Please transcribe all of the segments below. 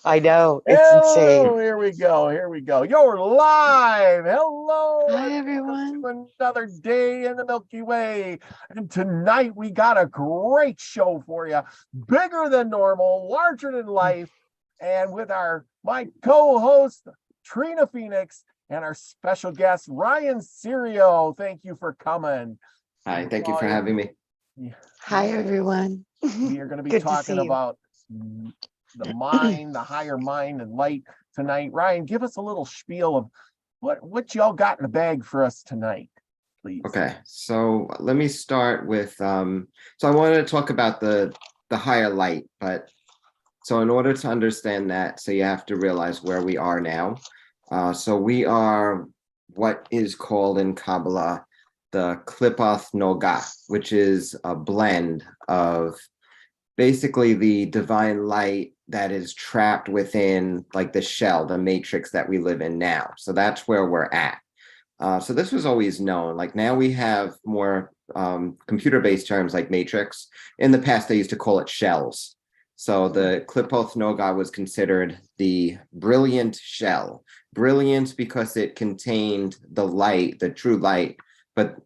I know. It's Hello, insane. here we go. Here we go. You're live. Hello, Hi, and everyone. welcome to another day in the Milky Way. And tonight we got a great show for you. Bigger than normal, larger than life, and with my co-host Trina Phoenix and our special guest Ryan Serio. Thank you for coming. Hi, thank you for having me. Hi, everyone. We are going to be Good to talking see you. about the mind, the higher mind and light tonight. Ryan, give us a little spiel of what y'all got in the bag for us tonight, please. Okay, so let me start with so I wanted to talk about the higher light, but so in order to understand that, so you have to realize where we are now. So we are what is called in Kabbala the Klipoth Noga, which is a blend of basically the divine light that is trapped within like the shell, the matrix that we live in now. So that's where we're at. So this was always known. Like now we have more computer-based terms like matrix. In the past, they used to call it shells. So the Klipoth Noga was considered the brilliant shell. Brilliant because it contained the light, the true light, but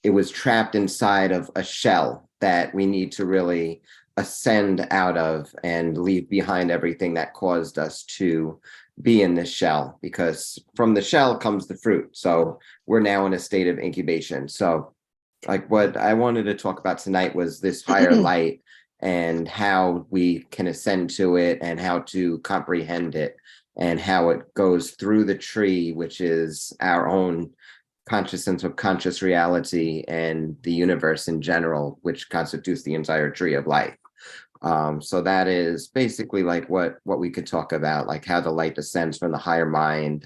it was trapped inside of a shell that we need to really ascend out of and leave behind everything that caused us to be in this shell, because from the shell comes the fruit. So we're now in a state of incubation. So like what I wanted to talk about tonight was this higher light and how we can ascend to it and how to comprehend it and how it goes through the tree, which is our own consciousness of conscious reality and the universe in general, which constitutes the entire tree of life. So that is basically like what we could talk about, like how the light descends from the higher mind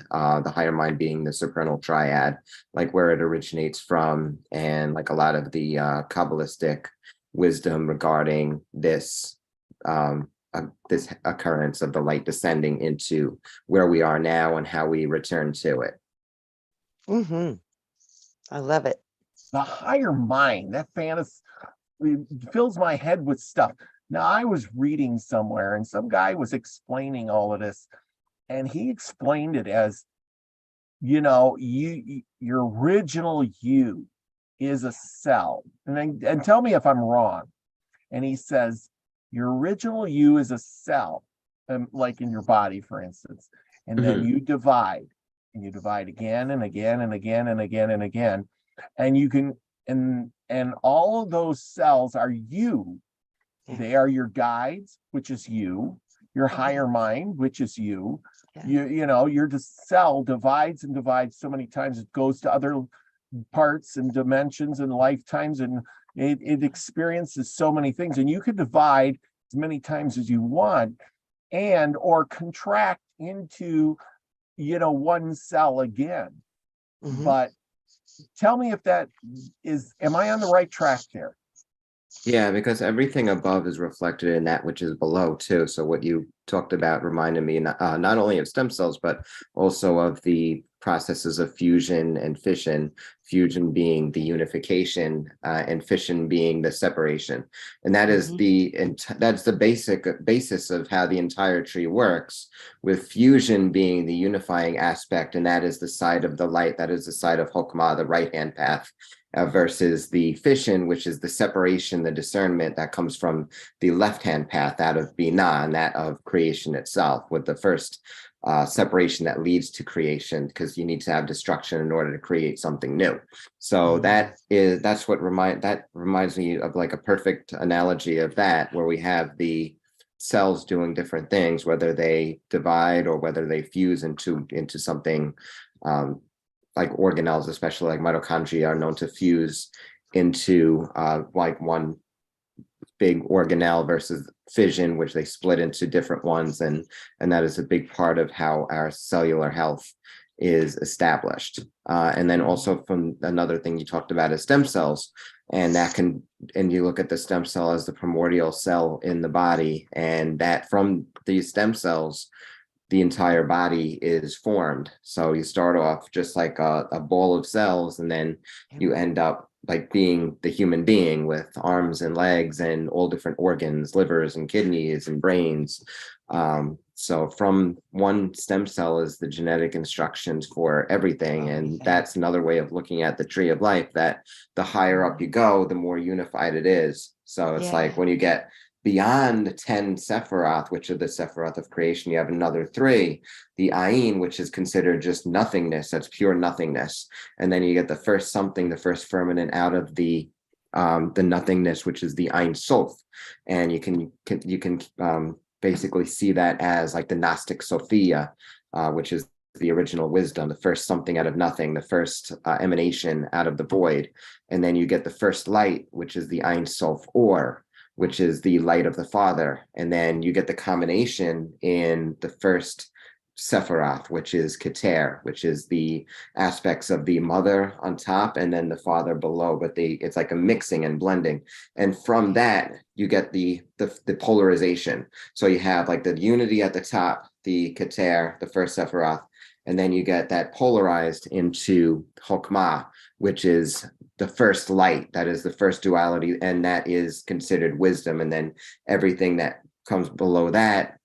being the supernal triad, like where it originates from, and like a lot of the Kabbalistic wisdom regarding this this occurrence of the light descending into where we are now and how we return to it. I love it. The higher mind, that fantasy fills my head with stuff. Now, I was reading somewhere and some guy was explaining all of this, and he explained it as, your original you is a cell. And tell me if I'm wrong. And he says, your original you is a cell, like in your body, for instance. And then you divide, and you divide again and again and again and again and again. And you can, and all of those cells are you. They are your guides, which is you, your higher mind, which is you. Your cell divides and divides so many times it goes to other parts and dimensions and lifetimes, and it experiences so many things. And you can divide as many times as you want, and or contract into one cell again. But tell me if that am I on the right track there? Yeah, because everything above is reflected in that which is below too. So what you talked about reminded me not only of stem cells, but also of the processes of fusion and fission. Fusion being the unification, and fission being the separation. And that is that's the basis of how the entire tree works. With fusion being the unifying aspect, and that is the side of the light. That is the side of Chokmah, the right-hand path. Versus the fission, which is the separation, the discernment that comes from the left-hand path out of Binah, and that of creation itself, with the first separation that leads to creation, because you need to have destruction in order to create something new. So that reminds me of like a perfect analogy of that, where we have the cells doing different things, whether they divide or whether they fuse into something. Like organelles, especially like mitochondria, are known to fuse into like one big organelle, versus fission, which they split into different ones, and that is a big part of how our cellular health is established. And then also from another thing you talked about is stem cells, and you look at the stem cell as the primordial cell in the body, and that from these stem cells the entire body is formed. So you start off just like a ball of cells, and then you end up like being the human being with arms and legs and all different organs, livers and kidneys and brains, So from one stem cell is the genetic instructions for everything. And that's another way of looking at the tree of life, that the higher up you go, the more unified it is. So it's like when you get beyond 10 Sephiroth, which are the Sephiroth of creation, you have another 3, the Ayin, which is considered just nothingness, that's pure nothingness. And then you get the first something, the first firmament out of the nothingness, which is the Ein Sof. And you can basically see that as like the Gnostic Sophia, which is the original wisdom, the first something out of nothing, the first emanation out of the void. And then you get the first light, which is the Ein Sof Or, which is the light of the Father. And then you get the combination in the first Sephiroth, which is Keter, which is the aspects of the mother on top and then the father below, but it's like a mixing and blending. And from that, you get the polarization. So you have like the unity at the top, the Keter, the first Sephiroth, and then you get that polarized into Chokmah, which is the first light, that is the first duality, and that is considered wisdom. And then everything that comes below that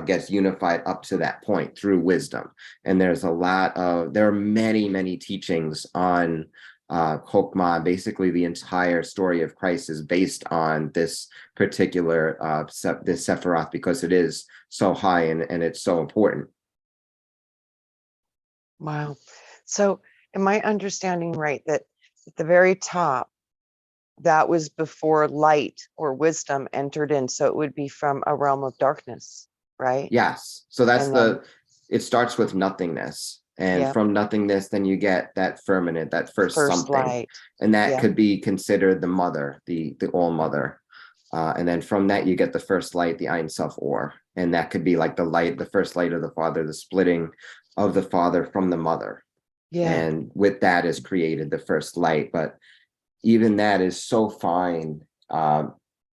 gets unified up to that point through wisdom. And there are many teachings on Chokmah. Basically, the entire story of Christ is based on this particular this Sephiroth, because it is so high and it's so important. Wow. So am I understanding right that at the very top, that was before light or wisdom entered in? So it would be from a realm of darkness, right? Yes. So that's And it starts with nothingness. And Yep. from nothingness, then you get that firmament, that first something. light. And that Yeah. could be considered the mother, the all mother. And then from that, you get the first light, the Ein Sof Or. And that could be like the first light of the Father, the splitting of the Father from the mother. Yeah. And with that is created the first light. But even that is so fine.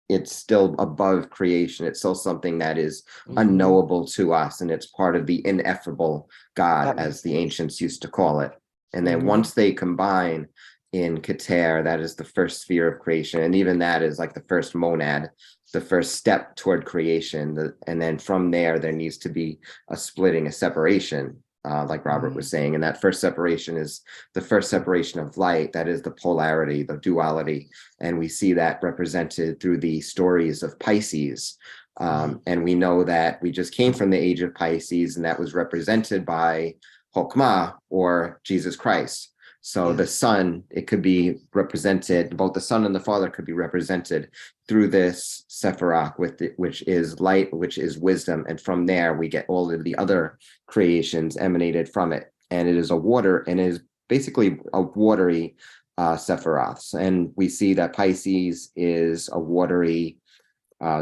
It's still above creation. It's still something that is unknowable to us. And it's part of the ineffable God, as the ancients used to call it. And then once they combine in Keter, that is the first sphere of creation. And even that is like the first monad, the first step toward creation. And then from there needs to be a splitting, a separation. Like Robert was saying, and that first separation is the first separation of light. That is the polarity, the duality, and we see that represented through the stories of Pisces. And we know that we just came from the age of Pisces, and that was represented by Chokmah, or Jesus Christ. So the sun, it could be represented, both the son and the father could be represented through this Sephiroth, which is light, which is wisdom. And from there, we get all of the other creations emanated from it. And it is a water, and it is basically a watery Sephiroth. And we see that Pisces is a watery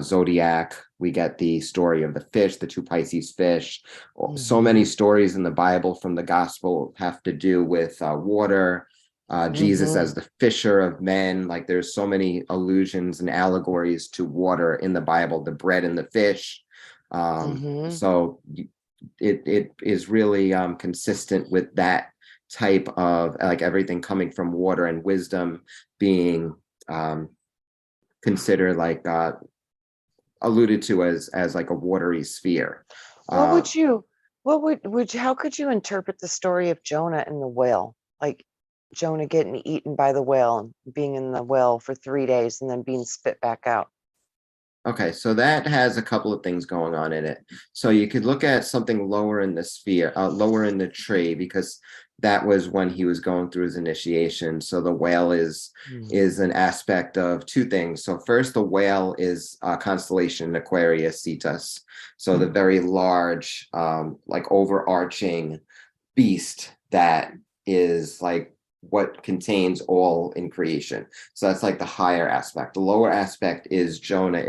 zodiac. We get the story of the fish, the 2 Pisces fish. So many stories in the Bible from the gospel have to do with water. Jesus as the fisher of men. Like there's so many allusions and allegories to water in the Bible, the bread and the fish. So it is really consistent with that type of like everything coming from water, and wisdom being considered like alluded to as like a watery sphere. How could you interpret the story of Jonah and the whale? Like Jonah getting eaten by the whale and being in the whale for 3 days and then being spit back out. Okay, so that has a couple of things going on in it. So you could look at something lower in the sphere, lower in the tree, because that was when he was going through his initiation. So the whale is an aspect of 2 things. So first, the whale is a constellation Aquarius Cetus. So the very large, like overarching beast that is like what contains all in creation. So that's like the higher aspect. The lower aspect is Jonah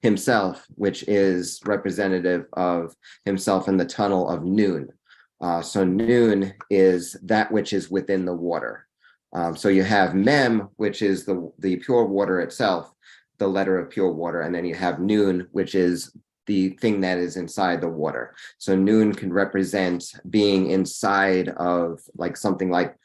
himself, which is representative of himself in the tunnel of noon. So noon is that which is within the water. So you have Mem, which is the pure water itself, the letter of pure water, and then you have noon, which is the thing that is inside the water. So noon can represent being inside of like something like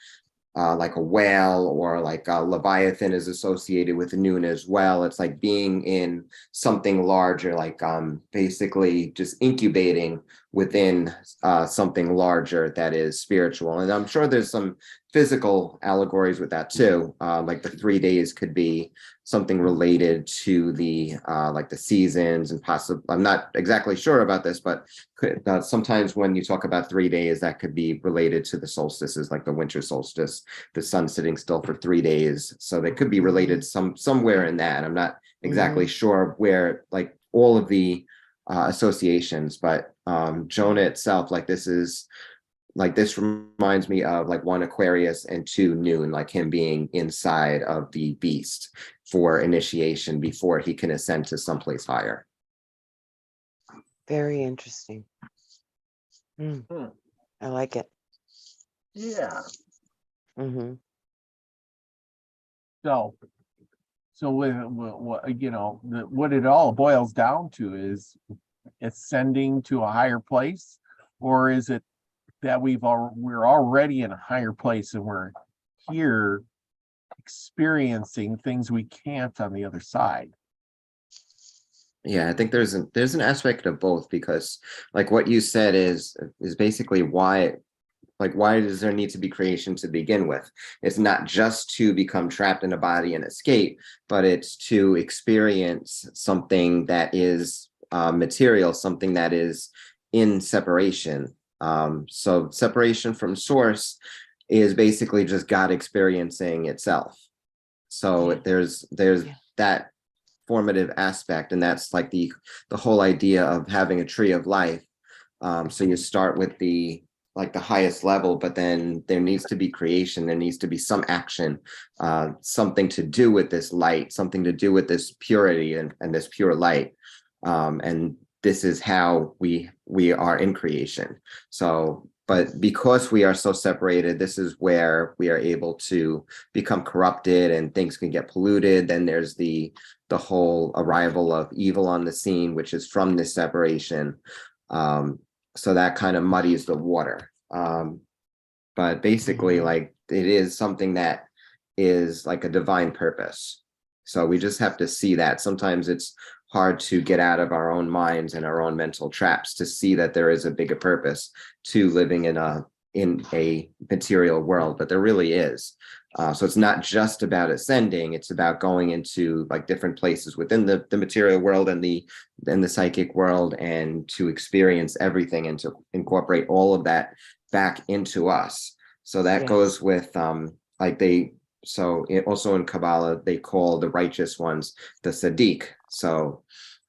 like a whale, or like a Leviathan is associated with noon as well. It's like being in something larger, like basically just incubating within something larger that is spiritual. And I'm sure there's some physical allegories with that too. Like the 3 days could be something related to the like the seasons, and possibly, I'm not exactly sure about this, but sometimes when you talk about 3 days, that could be related to the solstices, like the winter solstice, the sun sitting still for 3 days. So they could be related somewhere in that. I'm not exactly sure where, like all of the associations, but Jonah itself, like this reminds me of like 1 Aquarius and 2 Noon, like him being inside of the beast for initiation before he can ascend to someplace higher. Very interesting. I like it. Yeah. Mm-hmm. So with what you know, what it all boils down to is ascending to a higher place, or is it that we're already in a higher place and we're here experiencing things we can't on the other side? Yeah, I think there's an aspect of both, because like what you said is basically why does there need to be creation to begin with? It's not just to become trapped in a body and escape, but it's to experience something that is material, something that is in separation. So separation from source is basically just God experiencing itself. So there's that formative aspect, and that's like the whole idea of having a tree of life. So you start with the highest level, but then there needs to be creation, there needs to be some action, something to do with this light, something to do with this purity and this pure light. And this is how we are in creation. So, but because we are so separated, this is where we are able to become corrupted and things can get polluted. Then there's the whole arrival of evil on the scene, which is from this separation. So that kind of muddies the water. But basically, like, it is something that is like a divine purpose. So we just have to see that. Sometimes it's hard to get out of our own minds and our own mental traps to see that there is a bigger purpose to living in a material world, but there really is. So it's not just about ascending, it's about going into like different places within the material world and the psychic world, and to experience everything and to incorporate all of that back into us. So that goes with also in Kabbala, they call the righteous ones the Sadiq. So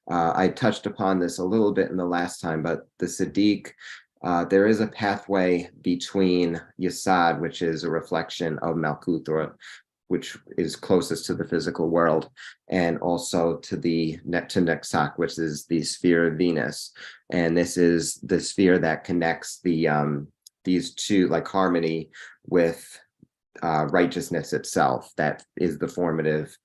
I touched upon this a little bit in the last time, but the Sadiq, there is a pathway between Yasad, which is a reflection of Malkuth, or which is closest to the physical world, and also to Nexak, which is the sphere of Venus. And this is the sphere that connects these two, like harmony with righteousness itself. That is the formative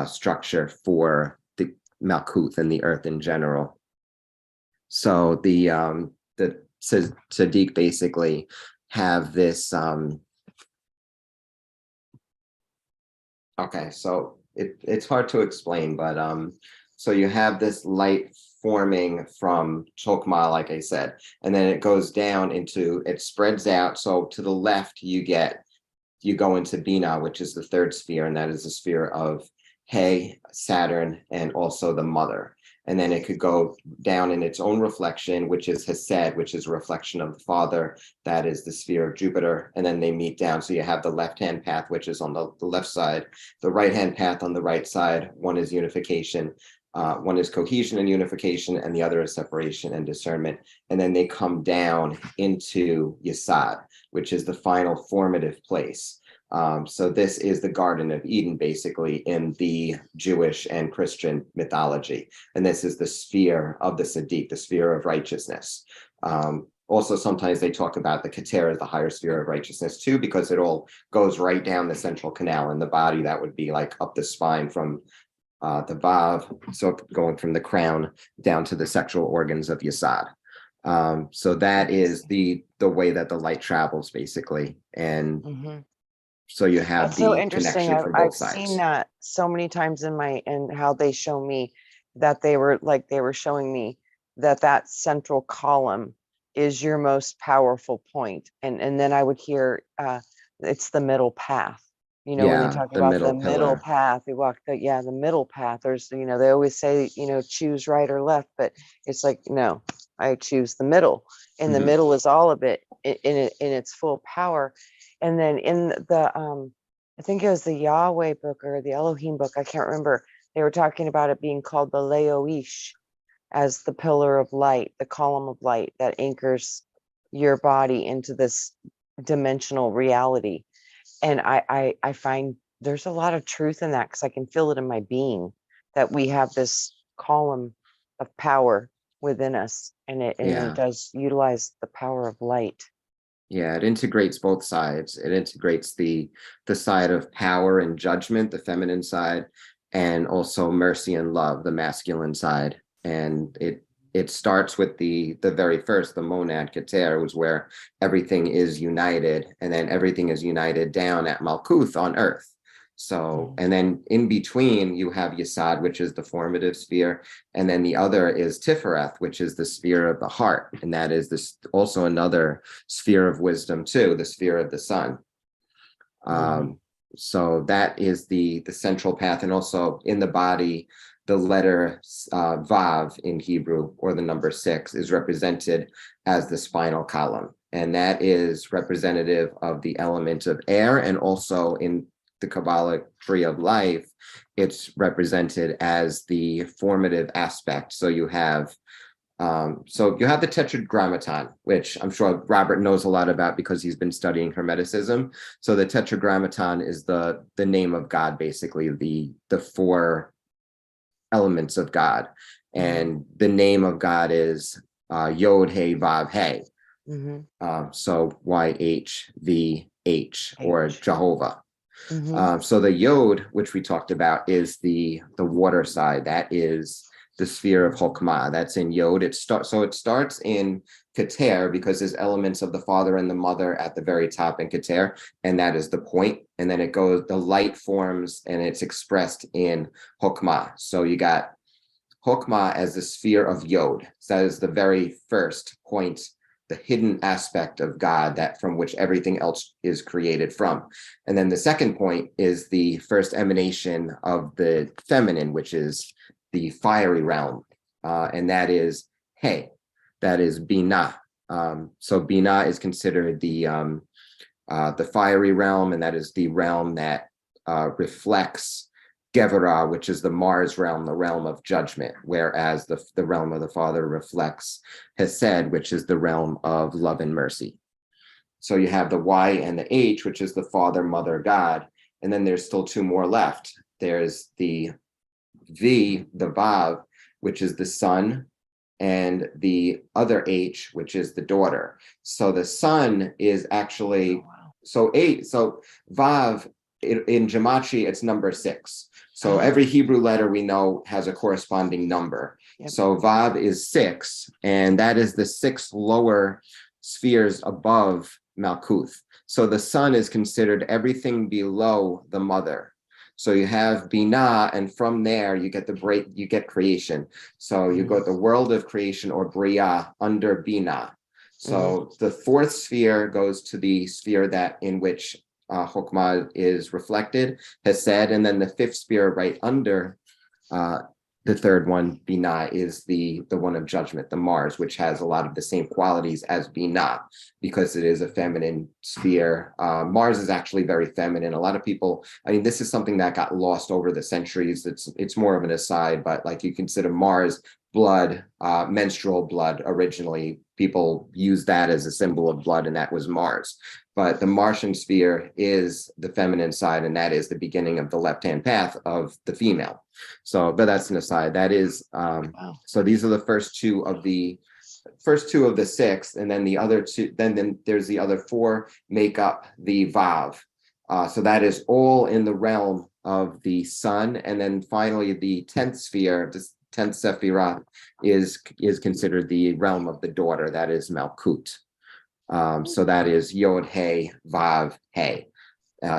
structure for the Malkuth and the earth in general. So the Sadiq basically have this okay, so it's hard to explain, but so you have this light forming from Chokmah, like I said, and then it goes down into, it spreads out. So to the left you go into Bina, which is the third sphere, and that is the sphere of Hay, Saturn, and also the mother. And then it could go down in its own reflection, which is Hesed, which is a reflection of the father. That is the sphere of Jupiter. And then they meet down. So you have the left-hand path, which is on the left side, the right-hand path on the right side. One is unification, one is cohesion and unification, and the other is separation and discernment. And then they come down into Yesod, which is the final formative place. So this is the Garden of Eden, basically, in the Jewish and Christian mythology. And this is the sphere of the Sadiq, the sphere of righteousness. Also, sometimes they talk about the Keter as the higher sphere of righteousness too, because it all goes right down the central canal in the body. That would be like up the spine from the Vav, so going from the crown down to the sexual organs of Yesod. So that is the way that the light travels, basically. And So you have That's so the interesting. connection from I've both seen sides. that so many times in my, and how they show me that they were showing me that that central column is your most powerful point. And then I would hear, it's the middle path. You know, when they Yeah, talk the about the middle middle pillar. path, they walk the, yeah, the middle path. There's, you know, they always say, you know, choose right or left, but it's like, no, I choose the middle. And the Mhm. middle is all of it in its full power. And then in the I think it was the Yahweh book or the Elohim book, I can't remember. They were talking about it being called the Leoish, as the pillar of light, the column of light that anchors your body into this dimensional reality. And I find there's a lot of truth in that, because I can feel it in my being that we have this column of power within us, and it Yeah. does utilize the power of light. Yeah, it integrates both sides. It integrates the side of power and judgment, the feminine side, and also mercy and love, the masculine side. And it starts with the very first, the monad keter, was where everything is united, and then everything is united down at Malkuth on earth. So, and then in between you have Yesod, which is the formative sphere, and then the other is Tifereth, which is the sphere of the heart, and that is this also another sphere of wisdom too, the sphere of the sun. So that is the central path, and also in the body, the letter Vav in Hebrew, or the number 6, is represented as the spinal column, and that is representative of the element of air, and also in the Kabbala tree of life, it's represented as the formative aspect. So you have the tetragrammaton, which I'm sure Robert knows a lot about because he's been studying Hermeticism. So the tetragrammaton is the name of God, basically the 4 elements of God, and the name of God is Yod He Vav He. So YHVH, or Jehovah. So the Yod, which we talked about, is the water side. That is the sphere of Chokmah. That's in Yod. It starts in Keter, because there's elements of the father and the mother at the very top in Keter, and that is the point. And then it goes, the light forms, and it's expressed in Chokmah. So you got Chokmah as the sphere of Yod. So that is the very first point, the hidden aspect of God, that from which everything else is created from. And then the second point is the first emanation of the feminine, which is the fiery realm, and that is He, that is Binah. So Binah is considered the fiery realm, and that is the realm that reflects Gevurah, which is the Mars realm, the realm of judgment, whereas the realm of the Father reflects Hesed, which is the realm of love and mercy. So you have the Y and the H, which is the Father, Mother, God, and then there's still 2 more left. There's the V, the Vav, which is the son, and the other H, which is the daughter. So the son is actually, so Vav, in Gematria, it's number 6. So every Hebrew letter we know has a corresponding number. So Vav is 6, and that is the 6 lower spheres above Malkuth. So the sun is considered everything below the mother. So you have Binah, and from there you get creation. So you got the world of creation, or Bria, under Binah. So the 4th sphere goes to the sphere that in which Chokmah is reflected, Hesed, and then the 5th sphere right under the 3rd one, Binah, is the one of judgment, the Mars, which has a lot of the same qualities as Binah, because it is a feminine sphere. Mars is actually very feminine. A lot of people, I mean, this is something that got lost over the centuries. It's more of an aside, but like, you consider Mars blood, menstrual blood. Originally, people used that as a symbol of blood, and that was Mars. But the Martian sphere is the feminine side, and that is the beginning of the left-hand path of the female. So, but that's an aside. That is, so these are the first two of the 6, and then the other 2, then there's the other 4 make up the Vav. So that is all in the realm of the sun. And then finally, the 10th sphere, the 10th Sephirah, is considered the realm of the daughter. That is Malkut. So that is Yod He Vav He.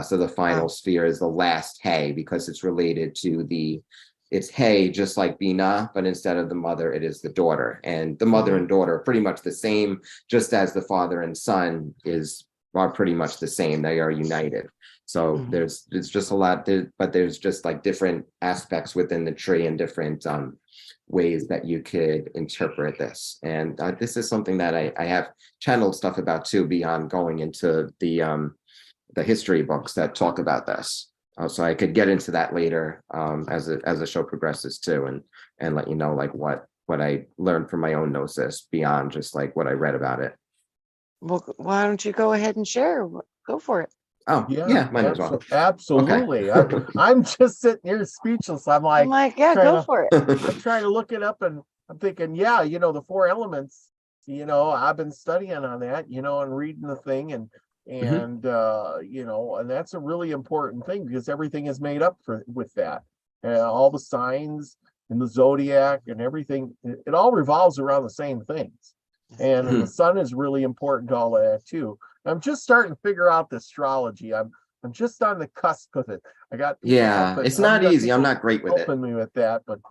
So the final Wow. sphere is the last hay because it's related to it's hay, just like Bina, but instead of the mother, it is the daughter. And the mother and daughter are pretty much the same, just as the father and son are pretty much the same. They are united. So Mhm. it's just a lot, but there's just like different aspects within the tree and different ways that you could interpret this. And this is something that I have channeled stuff about too, beyond going into the history books that talk about this. So I could get into that later as the show progresses too, and let you know like what I learned from my own gnosis beyond just like what I read about it. Well, why don't you go ahead and share? Go for it. Oh yeah, might as well. Absolutely. Okay. I'm just sitting here speechless. I'm I'm like like, yeah, trying go to for it. I'm trying to look it up, and I'm thinking, yeah, the four elements, I've been studying on that, and reading the thing, and Mhm. and that's a really important thing because everything is made up with that. All the signs and the zodiac and everything, it all revolves around the same things. And the Mhm. sun is really important to all of that too. I'm just starting to figure out the astrology. I'm just on the cusp of it. I got people Yeah, helping. it's I've not got easy. I'm people not great with it. helping me with that, but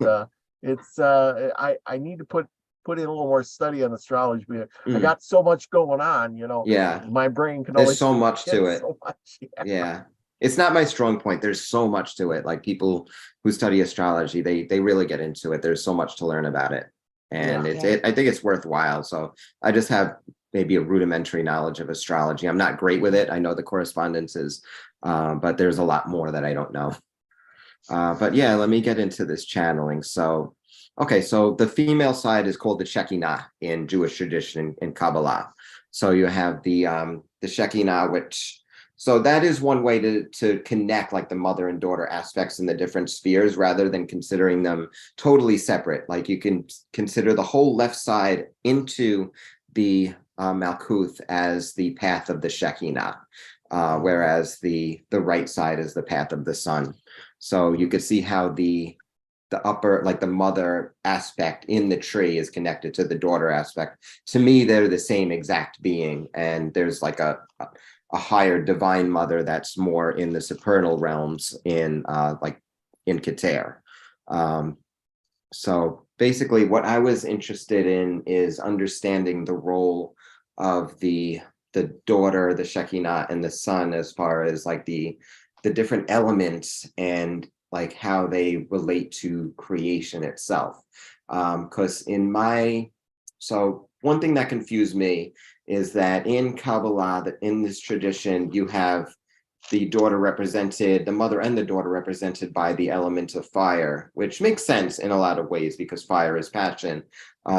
it's I need to put in a little more study on astrology. I Mm, got so much going on, yeah, my brain can only there's so take much in to it. so much. Yeah. Yeah, it's not my strong point. There's so much to it. Like people who study astrology, they really get into it. There's so much to learn about it, and Yeah. Yeah. I think it's worthwhile. So I just have maybe a rudimentary knowledge of astrology. I'm not great with it. I know the correspondences, but there's a lot more that I don't know. But yeah, let me get into this channeling. So, okay, so the female side is called the Shekinah in Jewish tradition in Kabbala. So you have the Shekinah, which so that is one way to connect like the mother and daughter aspects in the different spheres rather than considering them totally separate. Like you can consider the whole left side into the Malkuth as the path of the Shekinah, whereas the right side is the path of the sun. So you could see how the upper, like the mother aspect in the tree is connected to the daughter aspect. To me, they're the same exact being. And there's like a higher divine mother that's more in the supernal realms in like in Keter. So basically what I was interested in is understanding the role of the daughter, the Shekinah, and the sun as far as like the different elements and like how they relate to creation itself. Because so one thing that confused me is that in Kabbalah, that in this tradition, you have the mother and the daughter represented by the element of fire, which makes sense in a lot of ways because fire is passion.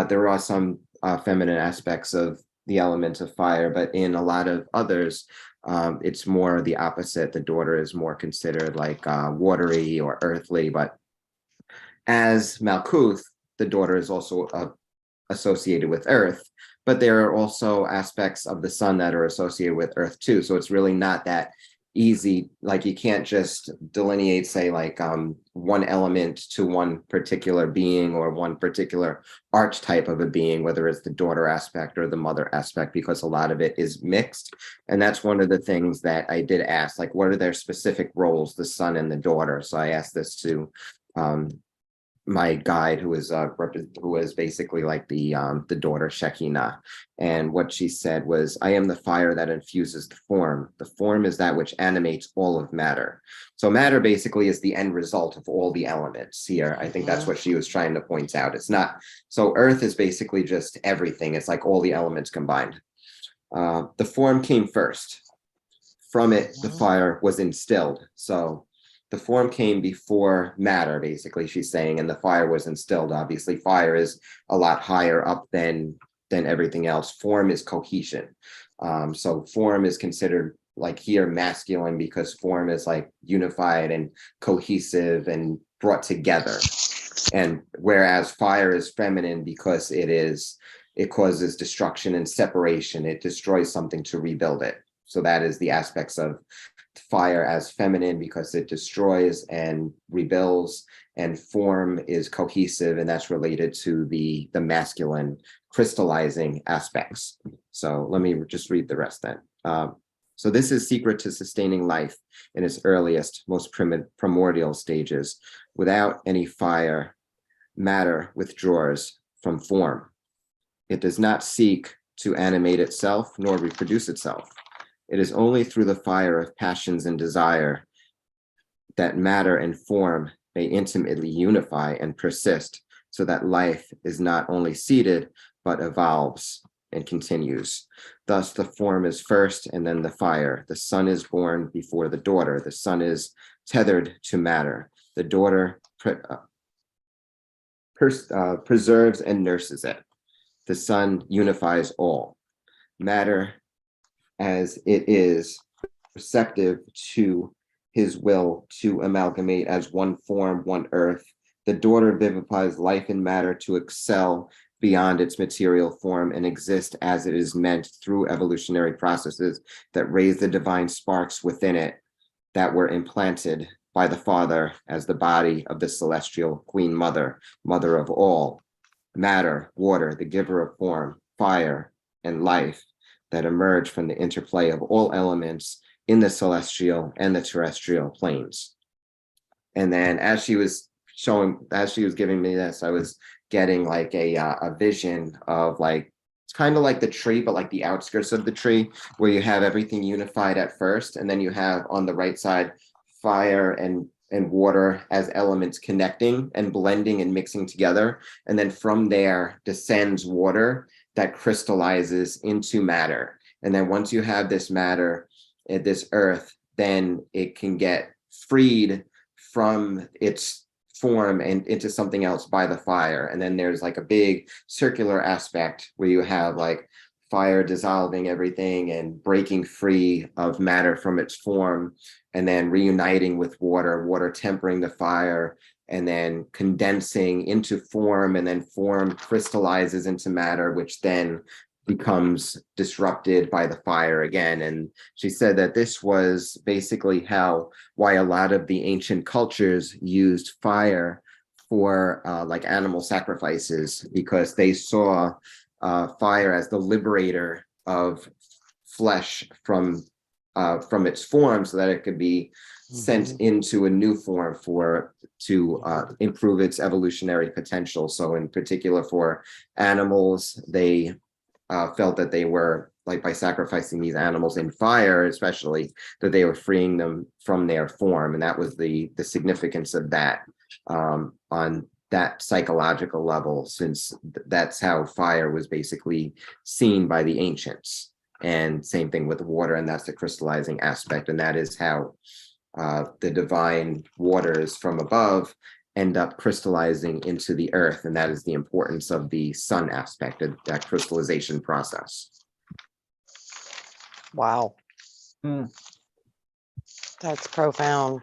There are some feminine aspects of the element of fire, but in a lot of others, it's more the opposite. The daughter is more considered like watery or earthly, but as Malkuth, the daughter is also associated with earth, but there are also aspects of the sun that are associated with earth too. So it's really not that easy. Like you can't just delineate, say, like one element to one particular being or one particular archetype of a being, whether it's the daughter aspect or the mother aspect, because a lot of it is mixed. And that's one of the things that I did ask, like, what are their specific roles, the son and the daughter? So I asked this to my guide who was basically like the daughter Shekinah, and what she said was, I am the fire that infuses the form. The form is that which animates all of matter. So matter basically is the end result of all the elements here. I think that's what she was trying to point out. It's not, so earth is basically just everything. It's like all the elements combined. The form came first. From it, the fire was instilled. So the form came before matter, basically, she's saying, and the fire was instilled. Obviously, fire is a lot higher up than everything else. Form is cohesion. So form is considered like here masculine because form is like unified and cohesive and brought together. And whereas fire is feminine because it causes destruction and separation. It destroys something to rebuild it. So that is the aspects of fire as feminine because it destroys and rebuilds, and form is cohesive, and that's related to the masculine crystallizing aspects. So let me just read the rest then. So this is secret to sustaining life in its earliest, most primordial stages. Without any fire, matter withdraws from form. It does not seek to animate itself nor reproduce itself. It is only through the fire of passions and desire that matter and form may intimately unify and persist, so that life is not only seated, but evolves and continues. Thus, the form is first and then the fire. The son is born before the daughter. The son is tethered to matter. The daughter preserves and nurses it. The son unifies all. Matter as it is receptive to his will to amalgamate as one form, one earth. The daughter vivifies life and matter to excel beyond its material form and exist as it is meant through evolutionary processes that raise the divine sparks within it that were implanted by the Father as the body of the celestial Queen Mother, mother of all. Matter, water, the giver of form, fire, and life that emerge from the interplay of all elements in the celestial and the terrestrial planes. And then as she was giving me this, I was getting like a vision of like, it's kind of like the tree, but like the outskirts of the tree, where you have everything unified at first, and then you have on the right side fire and water as elements connecting and blending and mixing together. And then from there descends water that crystallizes into matter. And then once you have this matter, this earth, then it can get freed from its form and into something else by the fire. And then there's like a big circular aspect where you have like fire dissolving everything and breaking free of matter from its form, and then reuniting with water tempering the fire, and then condensing into form, and then form crystallizes into matter, which then becomes disrupted by the fire again. And she said that this was basically why a lot of the ancient cultures used fire for like animal sacrifices, because they saw fire as the liberator of flesh from its form, so that it could be sent into a new form to improve its evolutionary potential. So in particular for animals, they felt that they were, like, by sacrificing these animals in fire especially, that they were freeing them from their form. And that was the significance of that on that psychological level, since that's how fire was basically seen by the ancients. And same thing with water, and that's the crystallizing aspect. And that is how the divine waters from above end up crystallizing into the earth. And that is the importance of the sun aspect of that crystallization process. Wow. Hmm. That's profound.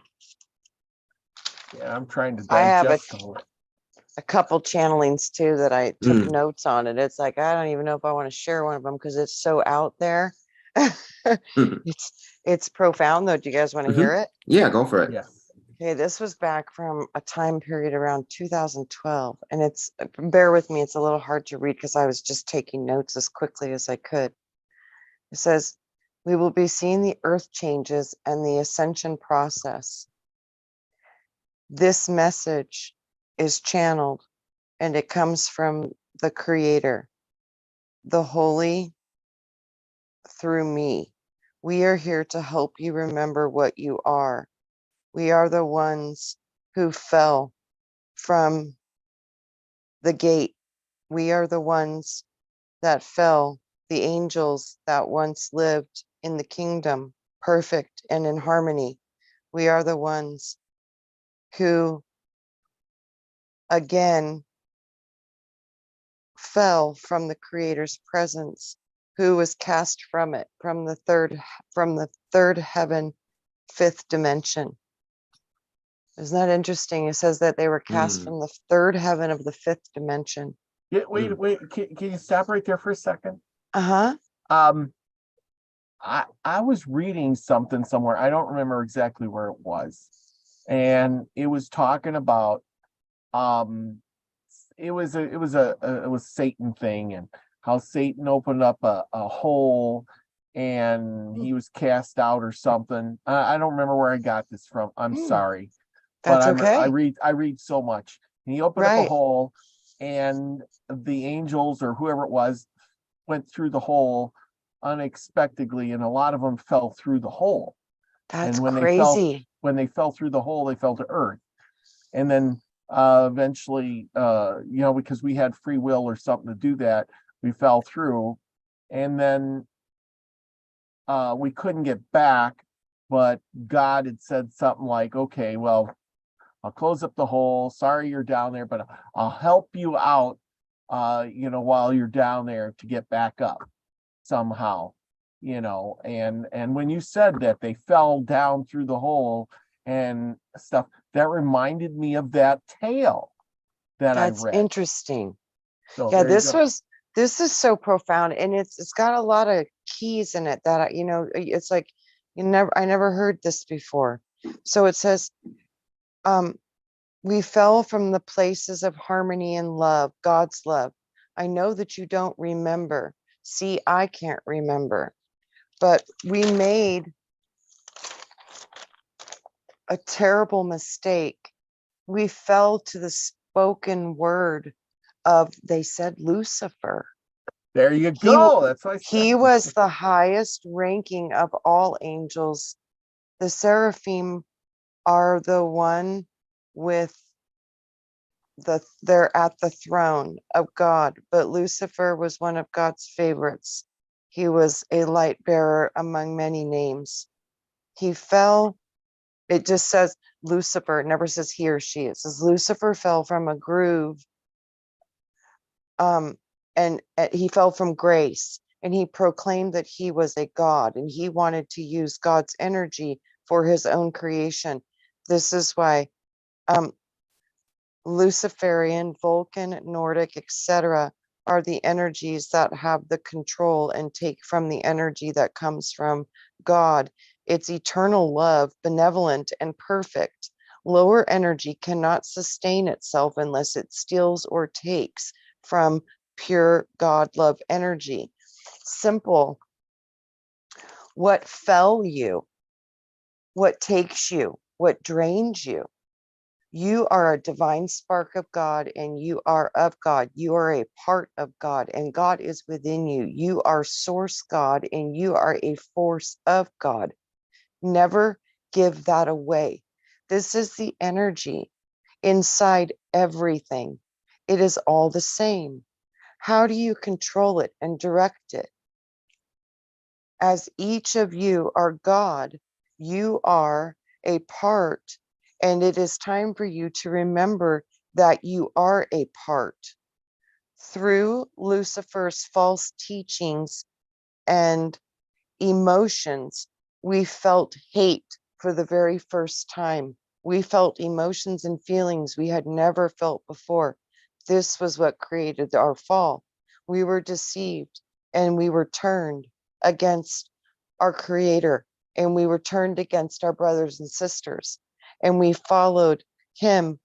Yeah, I'm trying to I have digest all it. a couple channelings too that I took notes on it. It's like, I don't even know if I want to share one of them because it's so out there. It's profound though. Do you guys want to hear it? Yeah, go for it. Yeah. Okay, this was back from a time period around 2012, and it's, bear with me, it's a little hard to read because I was just taking notes as quickly as I could. It says, we will be seeing the earth changes and the ascension process. This message is channeled, and it comes from the Creator, the Holy, through me. We are here to help you remember what you are. We are the ones who fell from the gate. We are the ones that fell, the angels that once lived in the kingdom, perfect and in harmony. We are the ones who again fell from the Creator's presence, who was cast from it, from the third heaven, fifth dimension. Isn't that interesting? It says that they were cast from the third heaven of the fifth dimension. Yeah, wait. Can you stop right there for a second? Uh-huh. I was reading something somewhere. I don't remember exactly where it was. And it was talking about it was Satan thing, and how Satan opened up a hole and he was cast out or something. I don't remember where I got this from. I'm Hmm. sorry, but That's I okay. read so much. And he opened up a Right. hole, and the angels or whoever it was went through the hole unexpectedly, and a lot of them fell through the hole. That's And crazy. when they fell through the hole, they fell to earth. And then eventually, because we had free will or something to do that, we fell through. And then we couldn't get back, but God had said something like, okay, well, I'll close up the hole. Sorry you're down there, but I'll help you out, while you're down there to get back up somehow, and when you said that they fell down through the hole and stuff, that reminded me of that tale that I That's read. interesting. So Yeah, there you go. this is so profound, and it's got a lot of keys in it that it's like I never heard this before. So it says, we fell from the places of harmony and love, God's love. I know that you don't remember. See, I can't remember, but we made a terrible mistake. We fell to the spoken word of, they said, Lucifer. There you He go. That's what I said. he was the highest ranking of all angels. The seraphim are the one with they're at the throne of God, but Lucifer was one of God's favorites. He was a light bearer among many names. He fell, it just says Lucifer, it never says he or she. It says Lucifer fell from a groove, and he fell from grace, and he proclaimed that he was a god, and he wanted to use God's energy for his own creation. This is why Luciferian, Vulcan, Nordic, etc. are the energies that have the control and take from the energy that comes from God. It's eternal love, benevolent and perfect. Lower energy cannot sustain itself unless it steals or takes from pure God love energy. Simple. What fell you? What takes you? What drains you? You are a divine spark of God, and you are of God. You are a part of God, and God is within you. You are source God, and you are a force of God. Never give that away. This is the energy inside everything. It is all the same. How do you control it and direct it? As each of you are God, you are a part, and it is time for you to remember that you are a part. Through Lucifer's false teachings and emotions, we felt hate for the very first time. We felt emotions and feelings we had never felt before. This was what created our fall. We were deceived, and we were turned against our creator, and we were turned against our brothers and sisters, and we followed him,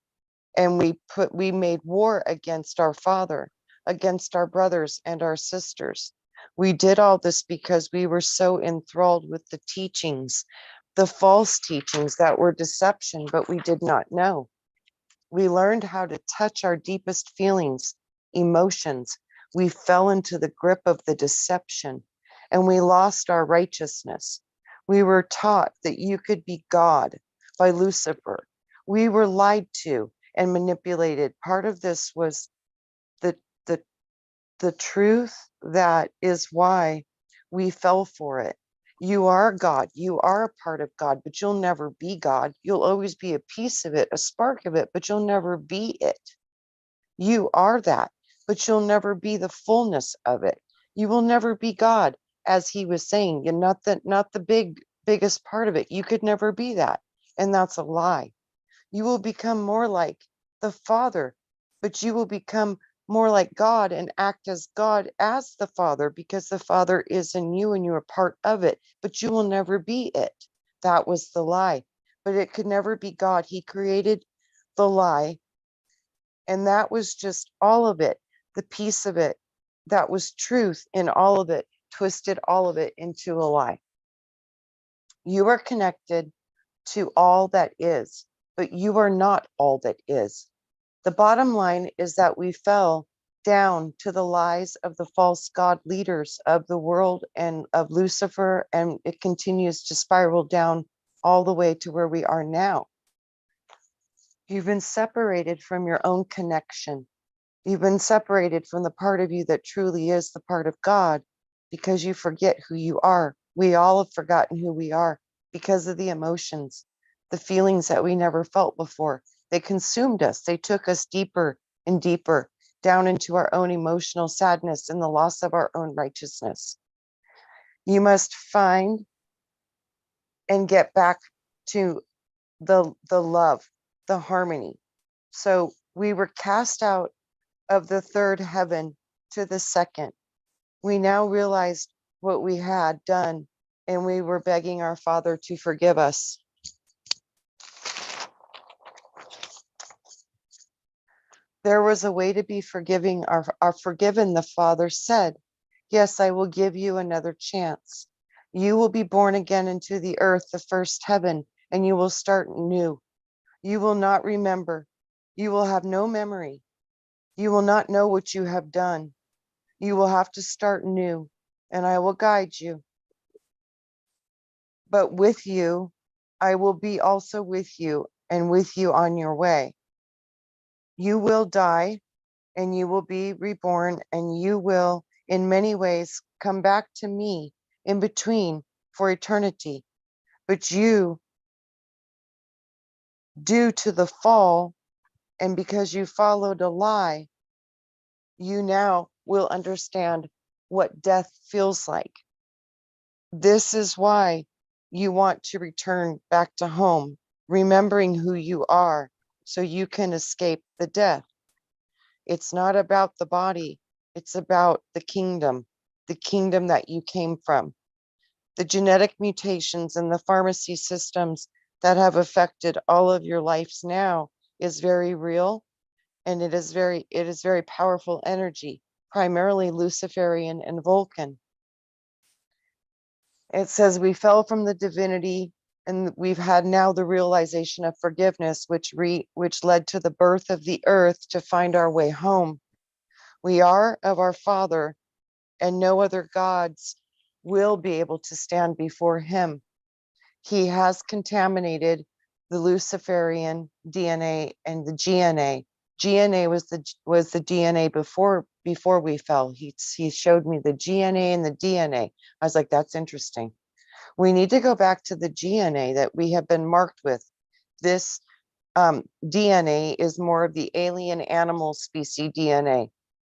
and we made war against our father, against our brothers and our sisters. We did all this because we were so enthralled with the teachings, the false teachings that were deception, but we did not know. We learned how to touch our deepest feelings, emotions. We fell into the grip of the deception, and we lost our righteousness. We were taught that you could be God by Lucifer. We were lied to and manipulated. Part of this was the the the truth. That is why we fell for it. You are God. You are a part of God, but you'll never be God. You'll always be a piece of it, a spark of it, but you'll never be it. You are that, but you'll never be the fullness of it. You will never be God, as he was saying. You're not the biggest part of it. You could never be that. And that's a lie. You will become more like the Father, but you will become more like God and act as God as the Father, because the Father is in you and you're a part of it, but you will never be it. That was the lie. But it could never be God. He created the lie, and that was just all of it, the piece of it that was truth in all of it, twisted all of it into a lie. You are connected to all that is, but you are not all that is. The bottom line is that we fell down to the lies of the false god leaders of the world and of Lucifer, and it continues to spiral down all the way to where we are now. You've been separated from your own connection. You've been separated from the part of you that truly is the part of God because you forget who you are. We all have forgotten who we are because of the emotions, the feelings that we never felt before. They consumed us. They took us deeper and deeper down into our own emotional sadness and the loss of our own righteousness. You must find and get back to the love, the harmony. So we were cast out of the third heaven to the second. We now realized what we had done, and we were begging our Father to forgive us. There was a way to be forgiving, our forgiven. The Father said, yes, I will give you another chance. You will be born again into the earth, the first heaven, and you will start new. You will not remember. You will have no memory. You will not know what you have done. You will have to start new, and I will guide you. But with you, I will be also with you and with you on your way. You will die and you will be reborn, and you will, in many ways, come back to me in between for eternity. But you, due to the fall, and because you followed a lie, you now will understand what death feels like. This is why you want to return back to home, remembering who you are, so you can escape the death. It's not about the body, it's about the kingdom that you came from. The genetic mutations and the pharmacy systems that have affected all of your lives now is very real, and it is very powerful energy, primarily Luciferian and Vulcan. It says we fell from the divinity, and we've had now the realization of forgiveness, which led to the birth of the earth to find our way home. We are of our Father, and no other gods will be able to stand before him. He has contaminated the Luciferian DNA and the GNA. GNA was the DNA before we fell. He showed me the GNA and the DNA. I was like, that's interesting. We need to go back to the GNA that we have been marked with. This DNA is more of the alien animal species DNA.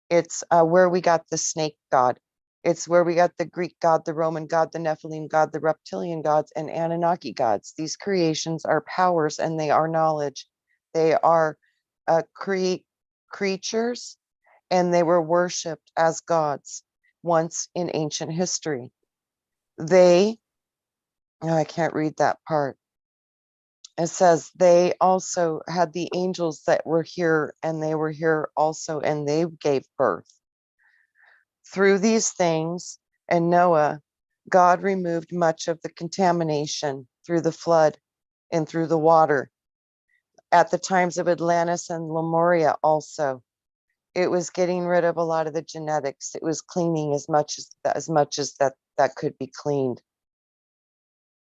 It's where we got the snake god. It's where we got the Greek god, the Roman god, the Nephilim god, the reptilian gods, and Anunnaki gods. These creations are powers, and they are knowledge. They are creatures, and they were worshipped as gods once in ancient history. I can't read that part. It says they also had the angels that were here, and they were here also, and they gave birth. Through these things and Noah, God removed much of the contamination through the flood and through the water. At the times of Atlantis and Lemuria also, it was getting rid of a lot of the genetics. It was cleaning as much as that could be cleaned.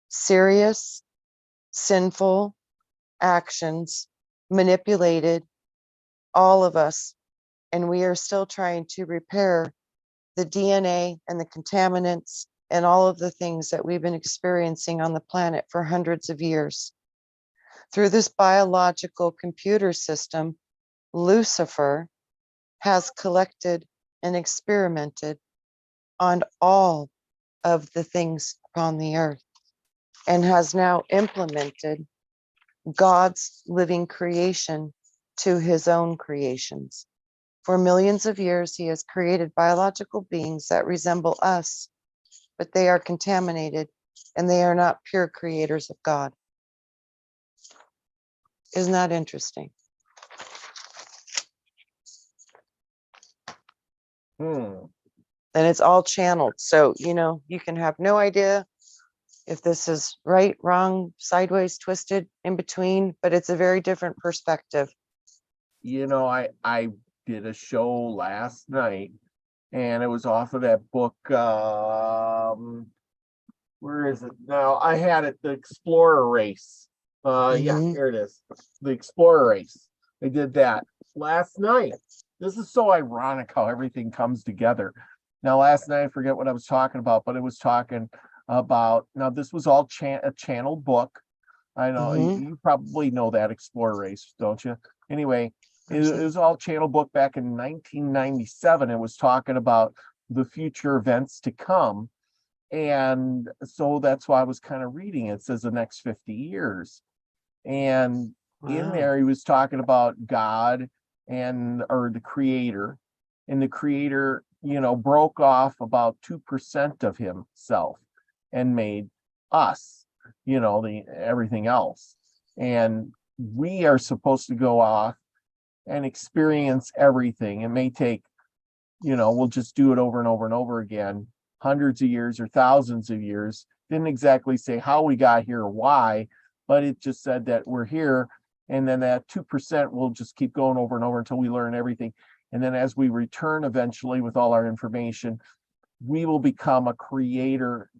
Serious, sinful actions manipulated all of us, and we are still trying to repair the DNA and the contaminants and all of the things that we've been experiencing on the planet for hundreds of years. Through this biological computer system, Lucifer has collected and experimented on all of the things upon the earth, and has now implemented God's living creation to his own creations. For millions of years, he has created biological beings that resemble us, but they are contaminated, and they are not pure creators of God. Isn't that interesting? then it's all channeled. So, you know, you can have no idea if this is right, wrong, sideways, twisted, in between, but it's a very different perspective. You know, I did a show last night, and it was off of that book. Where is it now? I had it, the Explorer Race. Yeah, Mhm. here it is. The Explorer Race. I did that last night. This is so ironic how everything comes together. Now, last night, I forget what I was talking about, but it was talking about, now this was all a channeled book. I know Mhm. you probably know that Explorer Race, don't you? Anyway, it was all channel book back in 1997. It was talking about the future events to come. And so that's why I was kind of reading it. It says the next 50 years. And in Wow. there, he was talking about God or the creator. And the creator, you know, broke off about 2% of himself and made us, you know, everything else. And we are supposed to go off and experience everything. It may take, you know, we'll just do it over and over and over again, hundreds of years or thousands of years. Didn't exactly say how we got here or why, but it just said that we're here. And then that 2% will just keep going over and over until we learn everything. And then as we return eventually with all our information, we will become a creator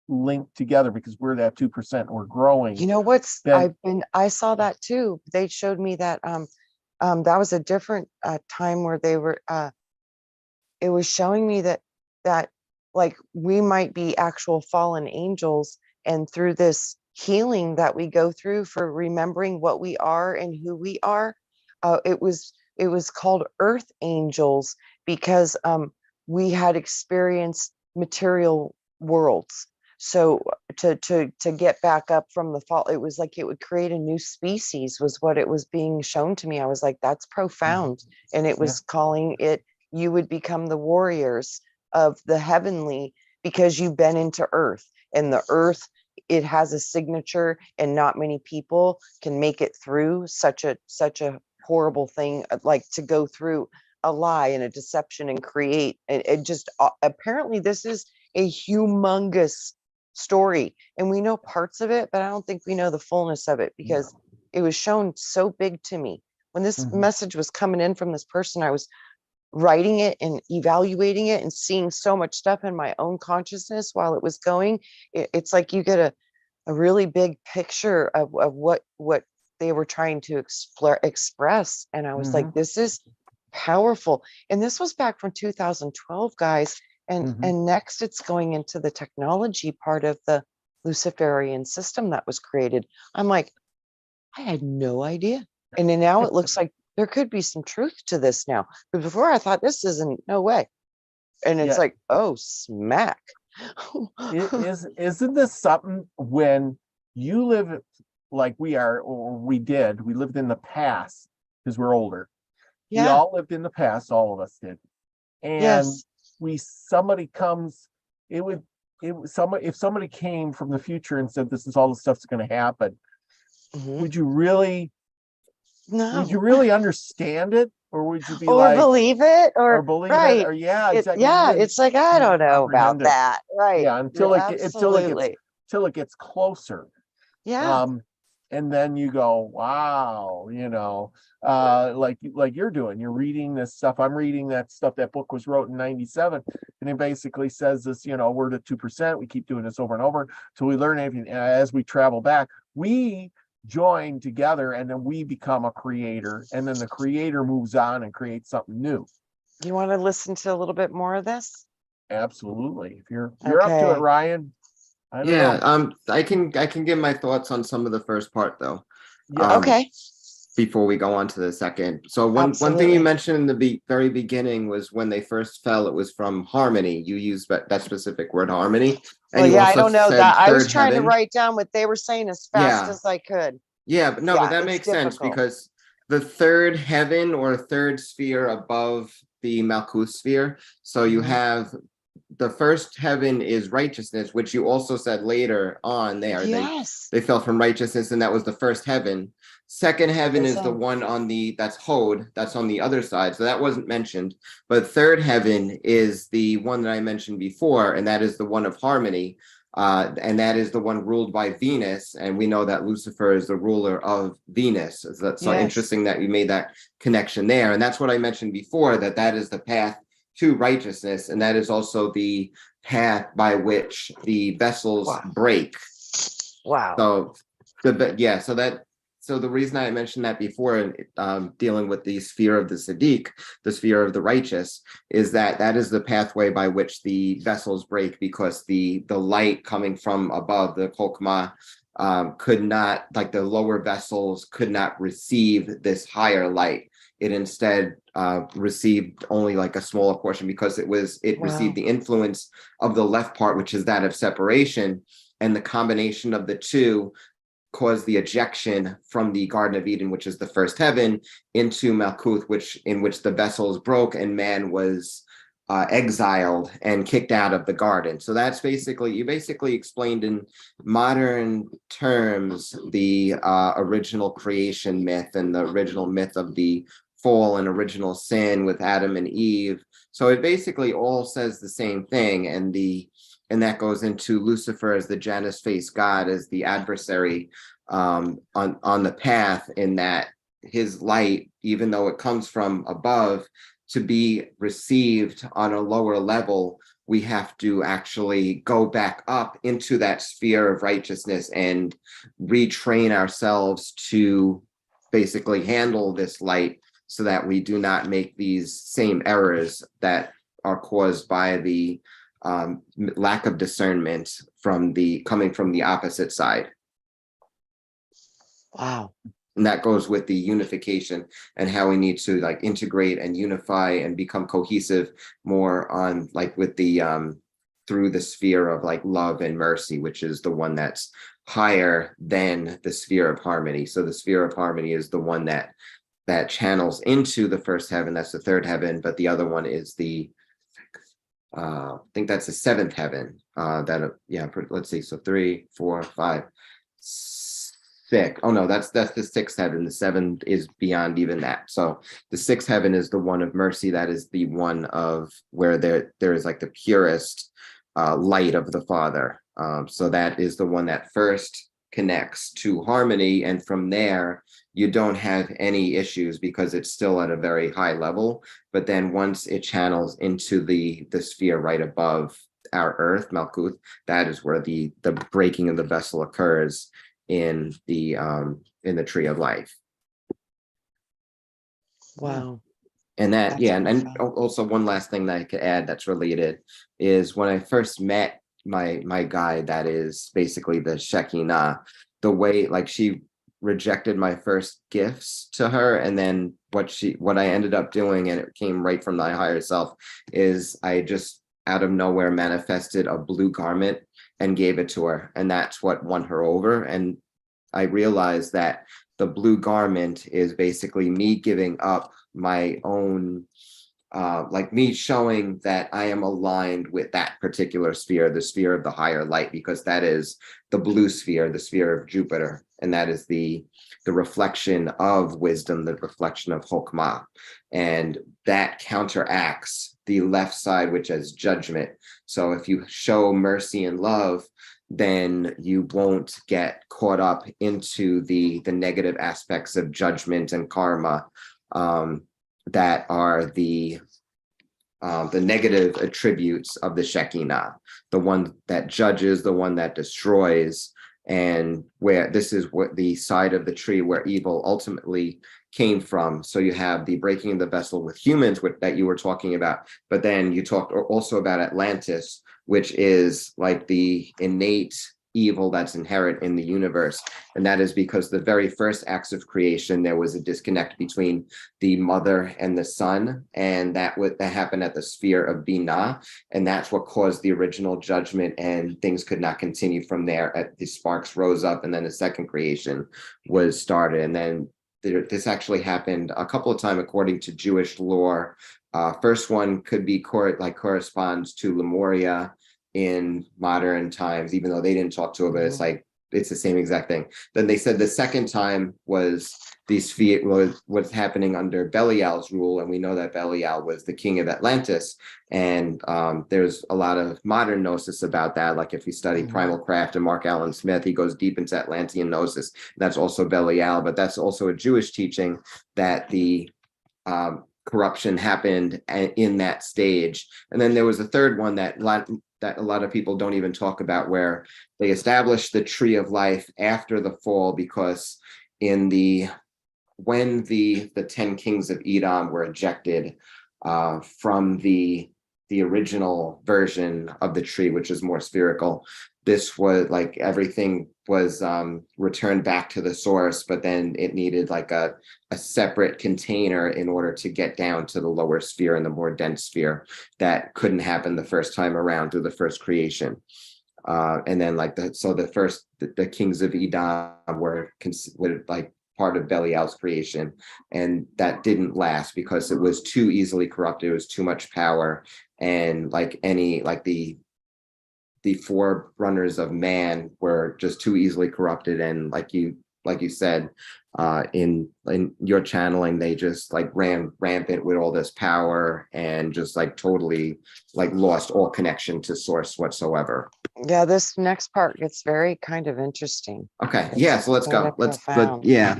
linked together because we're that 2%, we're growing. You know what's Then I saw that too. They showed me that that was a different time where they were it was showing me that like we might be actual fallen angels, and through this healing that we go through for remembering what we are and who we are, it was called earth angels because we had experienced material worlds. So to get back up from the fall, it was like it would create a new species was what it was being shown to me. I was like, that's profound. And it was calling it, you would become the warriors of the heavenly because you've been into earth, and the earth, it has a signature, and not many people can make it through such a horrible thing, like to go through a lie and a deception and create, and it just apparently this is a humongous story, and we know parts of it, but I don't think we know the fullness of it because it was shown so big to me when this message was coming in from this person. I was writing it and evaluating it and seeing so much stuff in my own consciousness while it was going. It's like you get a really big picture of what they were trying to express, and I was like, this is powerful. And this was back from 2012, guys. And next it's going into the technology part of the Luciferian system that was created. I'm like, I had no idea. And then now it looks like there could be some truth to this now. But before I thought this isn't, no way. And it's like, oh, smack. Isn't this something when you live like we are, or we lived in the past because we're older. We Yeah. all lived in the past, all of us did. And Yes. somebody comes, if somebody came from the future and said, this is all the stuff that's going to happen, would you really understand it? Or would you be or like, believe it, or believe right. it, or exactly. Yeah, it's like, I don't know about comprehend it. that. Right. Yeah, until Absolutely. it gets closer. Yeah. And then you go, wow, you know, like you're doing, you're reading this stuff. I'm reading that stuff. That book was wrote in 97. And it basically says this, you know, we're the 2%. We keep doing this over and over till we learn everything. And as we travel back, we join together, and then we become a creator. And then the creator moves on and creates something new. You want to listen to a little bit more of this? Absolutely. If you're up to it, Ryan. I don't know. I can give my thoughts on some of the first part though. Yeah. Okay. Before we go on to the second. So one thing you mentioned in the very beginning was when they first fell, it was from harmony. You used that specific word, harmony. And Well, yeah, I don't know that. I was third trying heaven. to write down what they were saying as fast as I could. Yeah, but no, but that it's makes sense difficult. because the third heaven or third sphere above the Malkuth sphere. So you have the first heaven is righteousness, which you also said later on there. Yes. They fell from righteousness, and that was the first heaven. Second heaven is the So, one on that's Hod, that's on the other side. So that wasn't mentioned. But third heaven is the one that I mentioned before, and that is the one of harmony. And that is the one ruled by Venus. And we know that Lucifer is the ruler of Venus. So that's so yes. interesting that you made that connection there. And that's what I mentioned before, that that is the path to righteousness. And that is also the path by which the vessels Wow. break. Wow. So so the reason I mentioned that before, dealing with the sphere of the Sadiq, the sphere of the righteous, is that that is the pathway by which the vessels break, because the light coming from above, the Chokmah, could not, like the lower vessels could not receive this higher light. It instead received only like a smaller portion, because it received the influence of the left part, which is that of separation, and the combination of the two caused the ejection from the Garden of Eden, which is the first heaven, into Malkuth, in which the vessels broke and man was exiled and kicked out of the garden. So that's you basically explained in modern terms the original creation myth and the original myth of the fall and original sin with Adam and Eve. So it basically all says the same thing, and that goes into Lucifer as the Janus-faced god, as the adversary on the path, in that his light, even though it comes from above, to be received on a lower level, we have to actually go back up into that sphere of righteousness and retrain ourselves to basically handle this light, so that we do not make these same errors that are caused by the lack of discernment coming from the opposite side. Wow. And that goes with the unification and how we need to like integrate and unify and become cohesive more on like with the through the sphere of like love and mercy, which is the one that's higher than the sphere of harmony. So the sphere of harmony is the one that channels into the first heaven, that's the third heaven, but the other one is I think that's the seventh heaven. Let's see. So 3, 4, 5, 6. Oh no, that's the sixth heaven. The seventh is beyond even that. So the sixth heaven is the one of mercy. That is the one of where there is like the purest light of the Father. So that is the one that first connects to harmony, and from there you don't have any issues because it's still at a very high level. But then once it channels into the sphere right above our earth, Malkuth, that is where the breaking of the vessel occurs in the tree of life. Wow. And that, That's and profound. also one last thing that I could add that's related is when I first met my guide, that is basically the Shekinah, the way like she rejected my first gifts to her, and then what I ended up doing, and it came right from my higher self, is I just out of nowhere manifested a blue garment and gave it to her, and that's what won her over. And I realized that the blue garment is basically me giving up my own like me showing that I am aligned with that particular sphere, the sphere of the higher light, because that is the blue sphere, the sphere of Jupiter, and that is the reflection of wisdom, the reflection of Chokmah, and that counteracts the left side, which is judgment. So if you show mercy and love, then you won't get caught up into the negative aspects of judgment and karma, that are the negative attributes of the Shekinah, the one that judges, the one that destroys, and where this is what the side of the tree where evil ultimately came from. So you have the breaking of the vessel with humans that you were talking about, but then you talked also about Atlantis, which is like the innate evil that's inherent in the universe. And that is because the very first acts of creation, there was a disconnect between the mother and the son, and that happened at the sphere of Binah, and that's what caused the original judgment, and things could not continue from there. The sparks rose up, and then the second creation was started. And then this actually happened a couple of times according to Jewish lore. First one could be corresponds to Lemuria in modern times, even though they didn't talk to it, but it's like it's the same exact thing. Then they said the second time was these sphere was what's happening under Belial's rule, and we know that Belial was the king of Atlantis. And there's a lot of modern gnosis about that. Like if you study Primal Craft and Mark Allen Smith, he goes deep into Atlantean gnosis. That's also Belial, but that's also a Jewish teaching that the corruption happened in that stage. And then there was a third one that a lot of people don't even talk about, where they established the tree of life after the fall, because when the 10 kings of Edom were ejected from the original version of the tree, which is more spherical, this was like everything was returned back to the source, but then it needed like a separate container in order to get down to the lower sphere and the more dense sphere. That couldn't happen the first time around through the first creation. And then like the kings of Edom were considered like part of Belial's creation, and that didn't last because it was too easily corrupted. It was too much power, and the forerunners of man were just too easily corrupted. And like you said, in your channeling, they just like ran rampant with all this power and just like totally like lost all connection to source whatsoever. Yeah, this next part gets very kind of interesting. Okay, yeah, so let's go. Profound. Yeah.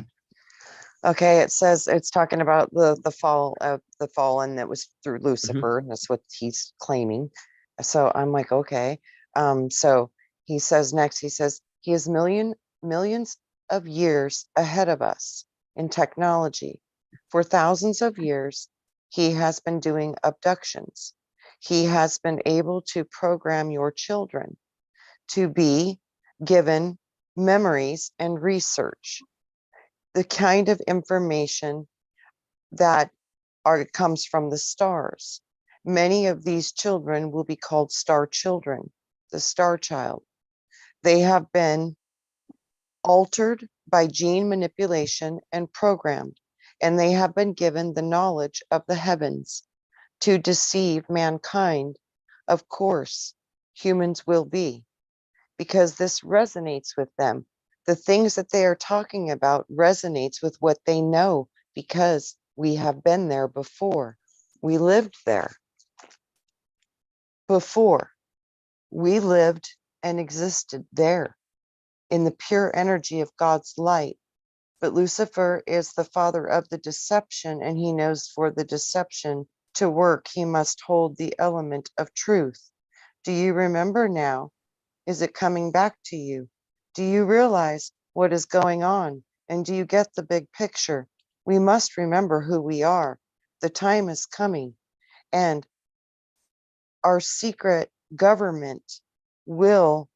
Okay, it says it's talking about the fall of the fallen that was through Lucifer. And that's what he's claiming. So I'm like, okay. So he says next, he says he is millions of years ahead of us in technology. For thousands of years, he has been doing abductions. He has been able to program your children to be given memories and research, the kind of information that comes from the stars. Many of these children will be called star children, the star child. They have been altered by gene manipulation and programmed, and they have been given the knowledge of the heavens to deceive mankind. Of course, humans will be, because this resonates with them. The things that they are talking about resonates with what they know, because we have been there before. We lived there before. We lived and existed there in the pure energy of God's light. But Lucifer is the father of the deception, and he knows for the deception to work, he must hold the element of truth. Do you remember now? Is it coming back to you? Do you realize what is going on? And do you get the big picture? We must remember who we are. The time is coming, and our secret government will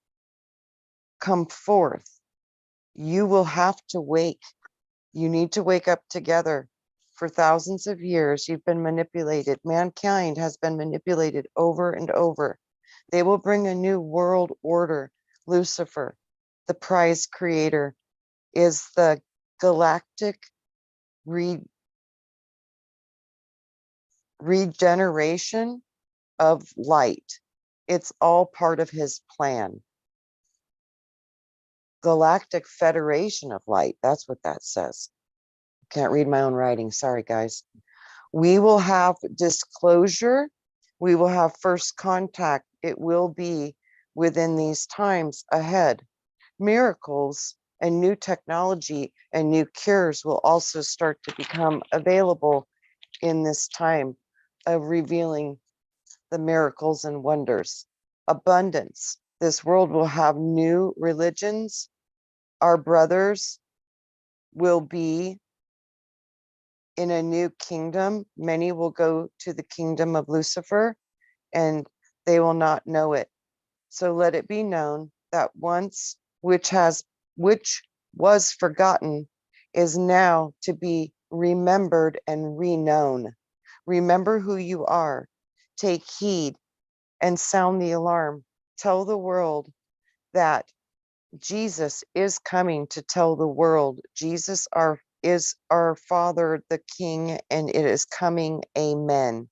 come forth. You will have to wake. You need to wake up together. For thousands of years, you've been manipulated. Mankind has been manipulated over and over. They will bring a new world order. Lucifer, the prize creator, is the galactic regeneration of light. It's all part of his plan. Galactic Federation of Light. That's what that says. Can't read my own writing. Sorry, guys. We will have disclosure. We will have first contact. It will be within these times ahead. Miracles and new technology and new cures will also start to become available in this time of revealing the miracles and wonders. Abundance. This world will have new religions. Our brothers will be in a new kingdom. Many will go to the kingdom of Lucifer, and they will not know it. So let it be known that once which was forgotten is now to be remembered and reknown. Remember who you are. Take heed and sound the alarm. Tell the world that Jesus is coming to tell the world. Jesus is our Father, the King, and it is coming. Amen.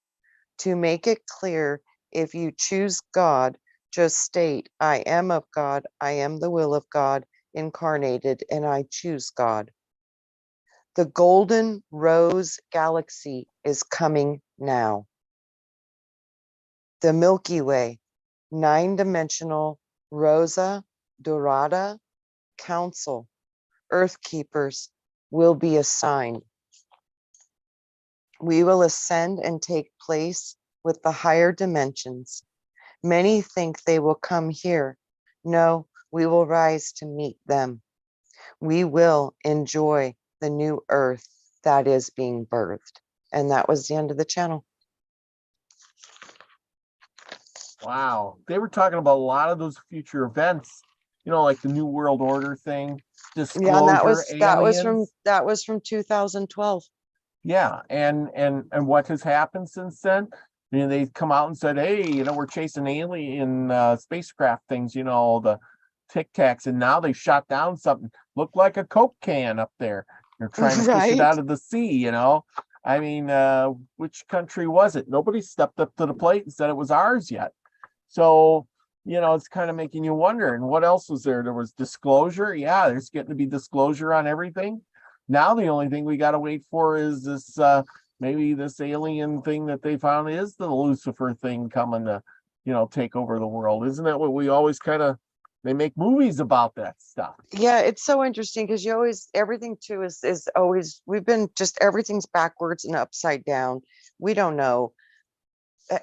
To make it clear, if you choose God, just state, I am of God. I am the will of God. incarnated, and I choose God. The golden rose galaxy is coming now. The Milky Way, 9-dimensional Rosa Dorada Council, Earth Keepers, will be assigned. We will ascend and take place with the higher dimensions. Many think they will come here. No, we will rise to meet them. We will enjoy the new earth that is being birthed. And that was the end of the channel. Wow. They were talking about a lot of those future events, like the New World Order thing, disclosure, Yeah, and aliens. that was from 2012. Yeah, and what has happened since then? They've come out and said, hey, we're chasing alien spacecraft things, the Tic Tacs, and now they shot down something looked like a Coke can up there. They're trying to push it out of the sea. I mean, which country was it? Nobody stepped up to the plate and said it was ours yet. So, it's kind of making you wonder. And what else was there? There was disclosure. Yeah, there's getting to be disclosure on everything. Now the only thing we got to wait for is this, maybe this alien thing that they found is the Lucifer thing coming to, take over the world. Isn't that what we always they make movies about that stuff? Yeah, it's so interesting because everything too is always, everything's backwards and upside down. We don't know.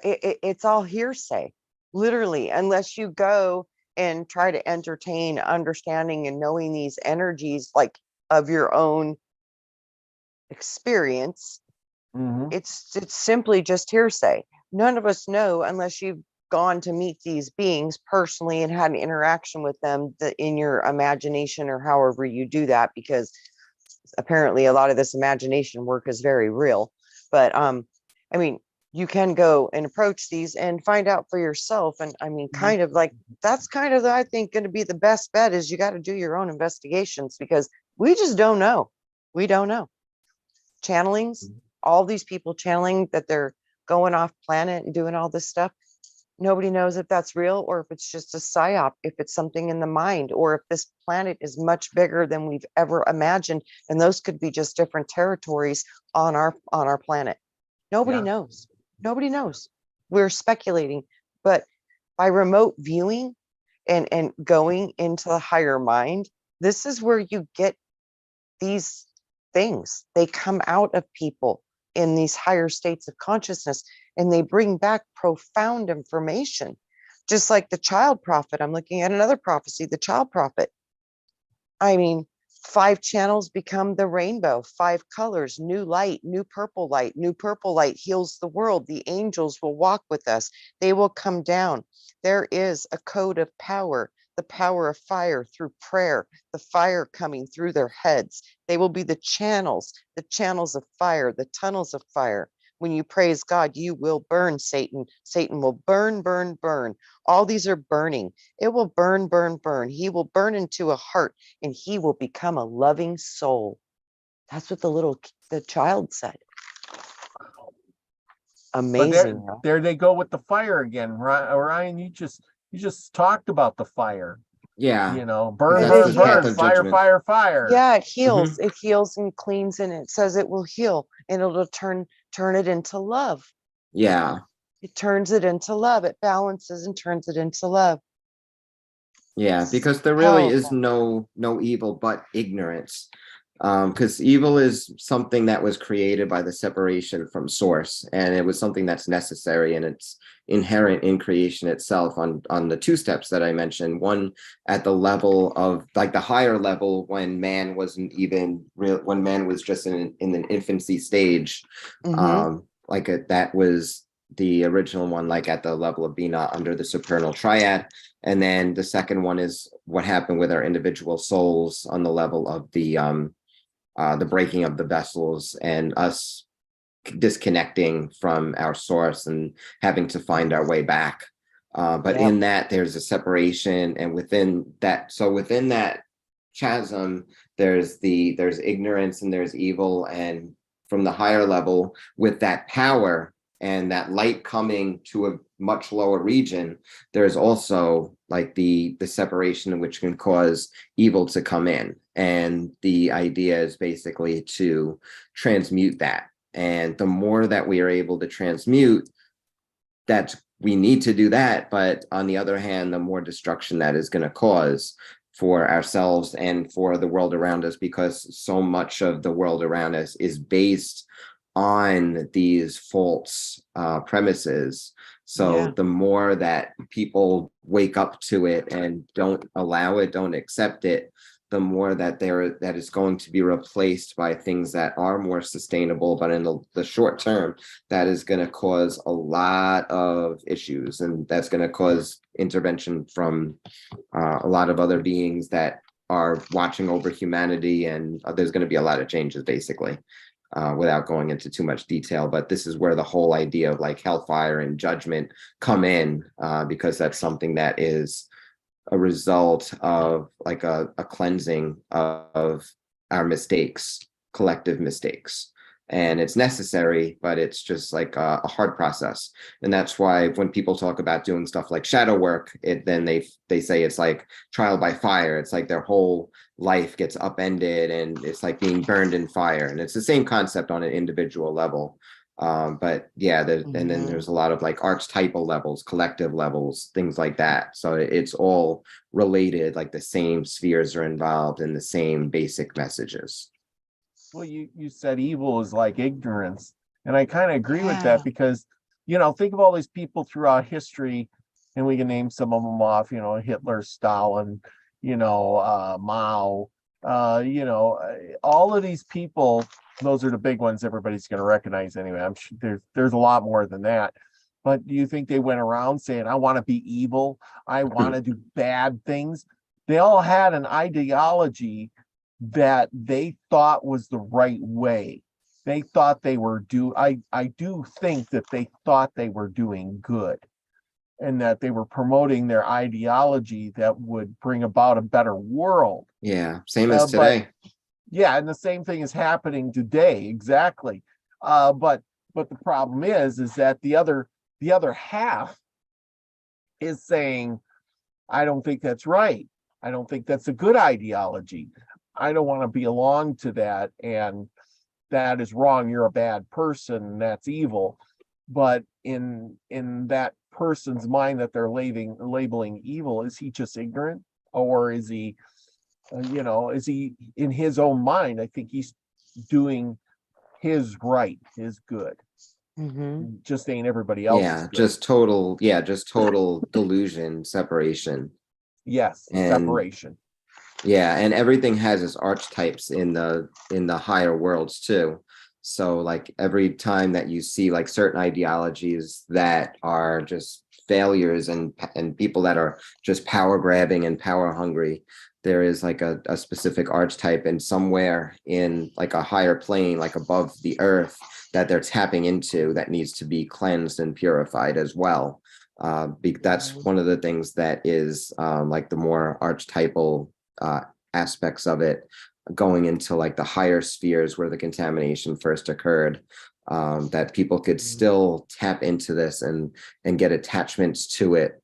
It's all hearsay, literally, unless you go and try to entertain understanding and knowing these energies like of your own experience. It's simply just hearsay. None of us know unless you've gone to meet these beings personally and had an interaction with them in your imagination or however you do that, because apparently a lot of this imagination work is very real. But I mean, you can go and approach these and find out for yourself. And I mean, kind of like, that's kind of, I think, going to be the best bet is you got to do your own investigations, because we just don't know. We don't know. Channelings, all these people channeling that they're going off planet and doing all this stuff. Nobody knows if that's real or if it's just a psyop, if it's something in the mind, or if this planet is much bigger than we've ever imagined. And those could be just different territories on our planet. Nobody knows. Nobody knows. We're speculating, but by remote viewing and going into the higher mind, this is where you get these things. They come out of people in these higher states of consciousness, and they bring back profound information, just like the child prophet. I'm looking at another prophecy, the child prophet. I mean, 5 channels become the rainbow, 5 colors, new light, new purple light. New purple light heals the world. The angels will walk with us. They will come down. There is a code of power, the power of fire through prayer, the fire coming through their heads. They will be the channels of fire, the tunnels of fire. When you praise God, you will burn Satan. Satan will burn, burn, burn. All these are burning. It will burn, burn, burn. He will burn into a heart, and he will become a loving soul. That's what the child said. Amazing. But there they go with the fire again. Ryan, you just talked about the fire. Yeah. Burn, That's burn, the path burn, of fire, judgment. fire, fire. Yeah, it heals. It heals and cleans, and it says it will heal, and it'll turn it into love. Yeah. It turns it into love. It balances and turns it into love. Yeah, because there really is no evil but ignorance. Because evil is something that was created by the separation from source, and it was something that's necessary, and it's inherent in creation itself on the 2 steps that I mentioned. One at the level of like the higher level, when man wasn't even real, when man was just in an infancy stage. That was the original one, like at the level of being under the supernal triad. And then the second one is what happened with our individual souls on the level of the breaking of the vessels and us disconnecting from our source and having to find our way back. But in that, there's a separation, and within that chasm, there's ignorance and there's evil. And from the higher level, with that power and that light coming to a much lower region, there's also like the separation which can cause evil to come in. And the idea is basically to transmute that. And the more that we are able to transmute, that we need to do that. But on the other hand, the more destruction that is going to cause for ourselves and for the world around us, because so much of the world around us is based on these false premises. So Yeah. the more that people wake up to it and don't allow it, don't accept it, the more that that is going to be replaced by things that are more sustainable. But in the short term, that is going to cause a lot of issues, and that's going to cause intervention from a lot of other beings that are watching over humanity, and there's going to be a lot of changes, basically. Without going into too much detail, but this is where the whole idea of like hellfire and judgment come in, because that's something that is a result of like a cleansing of our mistakes, collective mistakes. And it's necessary, but it's just like a hard process. And that's why when people talk about doing stuff like shadow work, then they say it's like trial by fire. It's like their whole life gets upended and it's like being burned in fire. And it's the same concept on an individual level. But yeah, and then there's a lot of like archetypal levels, collective levels, things like that. So it's all related, like the same spheres are involved in the same basic messages. Well, you said evil is like ignorance, and I kind of agree with Yeah. that, because think of all these people throughout history, and we can name some of them off. Hitler, Stalin, Mao, all of these people. Those are the big ones everybody's going to recognize anyway. I'm sure there's a lot more than that. But do you think they went around saying, I want to be evil, I want to do bad things? They all had an ideology that they thought was the right way. They thought they were I do think that they thought they were doing good, and that they were promoting their ideology that would bring about a better world. Yeah, same as today. Yeah, and the same thing is happening today, exactly. But the problem is that the other half is saying, I don't think that's right. I don't think that's a good ideology. I don't want to belong to that, and that is wrong. You're a bad person. That's evil. But in that person's mind that they're labeling evil, is he just ignorant, or is he, is he in his own mind? I think he's doing his right, his good. Just ain't everybody else's. Yeah, good. just total delusion, separation. Yes, separation. Yeah, and everything has its archetypes in the higher worlds too. So like every time that you see like certain ideologies that are just failures and people that are just power grabbing and power hungry, there is like a specific archetype, and somewhere in like a higher plane, like above the earth, that they're tapping into, that needs to be cleansed and purified as well. That's one of the things that is like the more archetypal aspects of it, going into like the higher spheres where the contamination first occurred, that people could still tap into this and get attachments to it,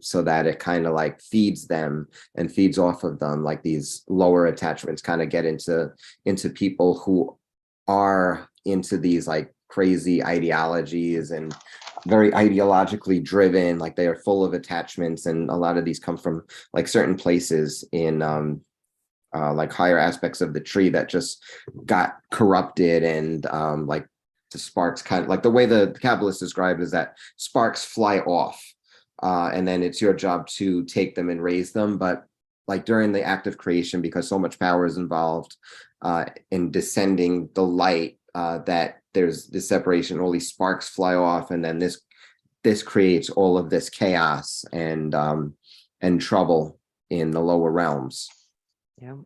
so that it kind of like feeds them and feeds off of them. Like these lower attachments kind of get into people who are into these like crazy ideologies and very ideologically driven, like they are full of attachments, and a lot of these come from like certain places in like higher aspects of the tree that just got corrupted, and like the sparks kind of like the way the Kabbalists describe is that sparks fly off, and then it's your job to take them and raise them. But like during the act of creation, because so much power is involved in descending the light, that there's this separation, all these sparks fly off, and then this creates all of this chaos and trouble in the lower realms.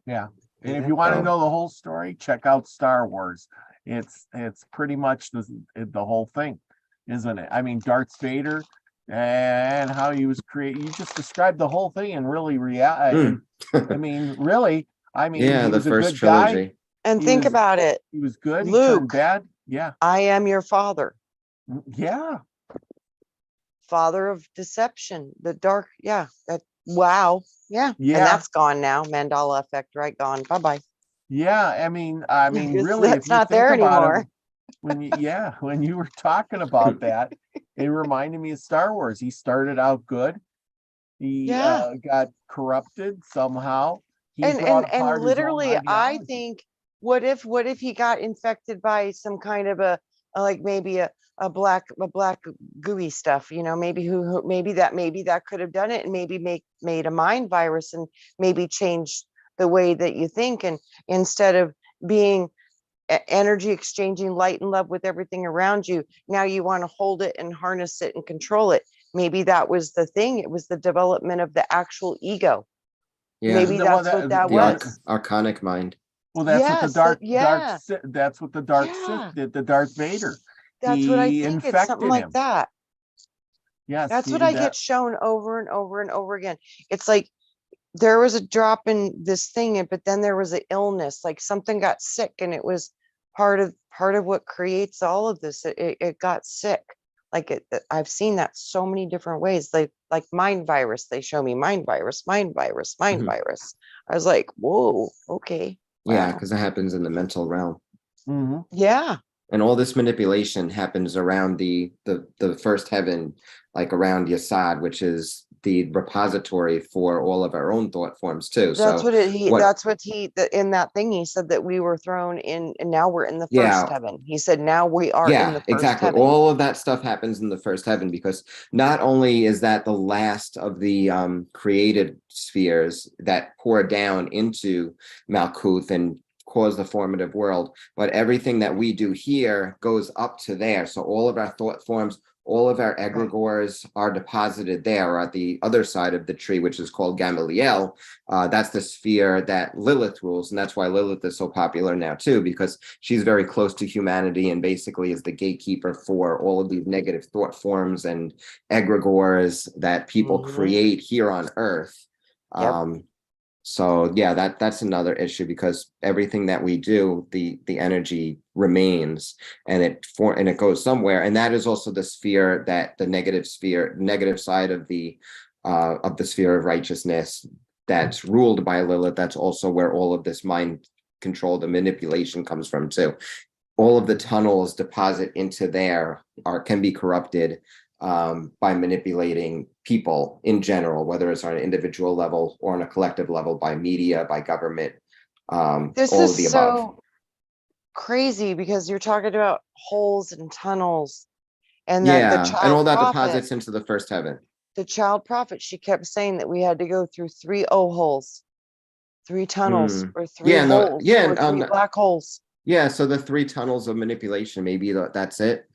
Yeah. And if you want to know the whole story, check out Star Wars. It's pretty much the whole thing, isn't it? I mean, Darth Vader and how he was created. You just described the whole thing in really reality. I mean, really. I mean, yeah, he the was first a good trilogy. guy. And think about it. He was good. Luke, he turned bad. Yeah. I am your father. Yeah. Father of deception, the dark. Yeah. That, wow. Yeah. And Yeah. that's gone now. Mandala effect, right? Gone. Bye-bye. Yeah. I mean, Because really, if that's you not think there about it, anymore. when you were talking about that, it reminded me of Star Wars. He started out good. He Yeah. got corrupted somehow. He And brought and apart his own literally, I ideology. think, what if he got infected by some kind of like maybe a black gooey stuff, maybe maybe that could have done it, and maybe made a mind virus, and maybe changed the way that you think, and instead of being energy exchanging light and love with everything around you, now you want to hold it and harness it and control it. Maybe that was the thing. It was the development of the actual ego. Yeah, Maybe Well, that's what that the was. archonic mind. well, that's what the Yes, yeah, that's what the dark Sith yeah. did to Darth Vader. That's what I He think. It's something infected like him. that. Yes, That's he what did I that. get shown over and over and over again. It's like there was a drop in this thing, but then there was an illness, like something got sick, and it was part of what creates all of this. It got sick. Like I've seen that so many different ways. Like mind virus. They show me mind virus, mind virus, mind Mhm. virus. I was like, whoa, okay, Yeah, wow, because it happens in the mental realm. Hmm. yeah. And all this manipulation happens around the first heaven, like around Yasad, which is the repository for all of our own thought forms too. That's So what what that's what in that thing he said, that we were thrown in, and now we're in the first yeah, heaven. He said now we are in yeah, the first exactly. heaven. All of that stuff happens in the first heaven because not only is that the last of the created spheres that pour down into Malkuth and cause the formative world, but everything that we do here goes up to there. So all of our thought forms, all of our Right. egregores are deposited there, or at the other side of the tree, which is called Gamaliel. That's the sphere that Lilith rules, and that's why Lilith is so popular now too, because she's very close to humanity and basically is the gatekeeper for all of these negative thought forms and egregores that people Mhm. create here on Earth. Yep. So yeah, that's another issue because everything that we do, the energy remains and it goes somewhere. And that is also the sphere that the negative side of the sphere of righteousness that's ruled by Lilith. That's also where all of this mind control, the manipulation comes from too. All of the tunnels deposit into there can be corrupted by manipulating people in general, whether it's on an individual level or on a collective level, by media, by government, This all of is the above. so crazy because you're talking about holes and tunnels, and that Yeah, and all that deposits into the first heaven. the child prophet, she kept saying that we had to go through 3 holes, 3 tunnels, or 3 Yeah, no, holes, yeah, or 3 black holes. yeah. So the 3 tunnels of manipulation, maybe that's it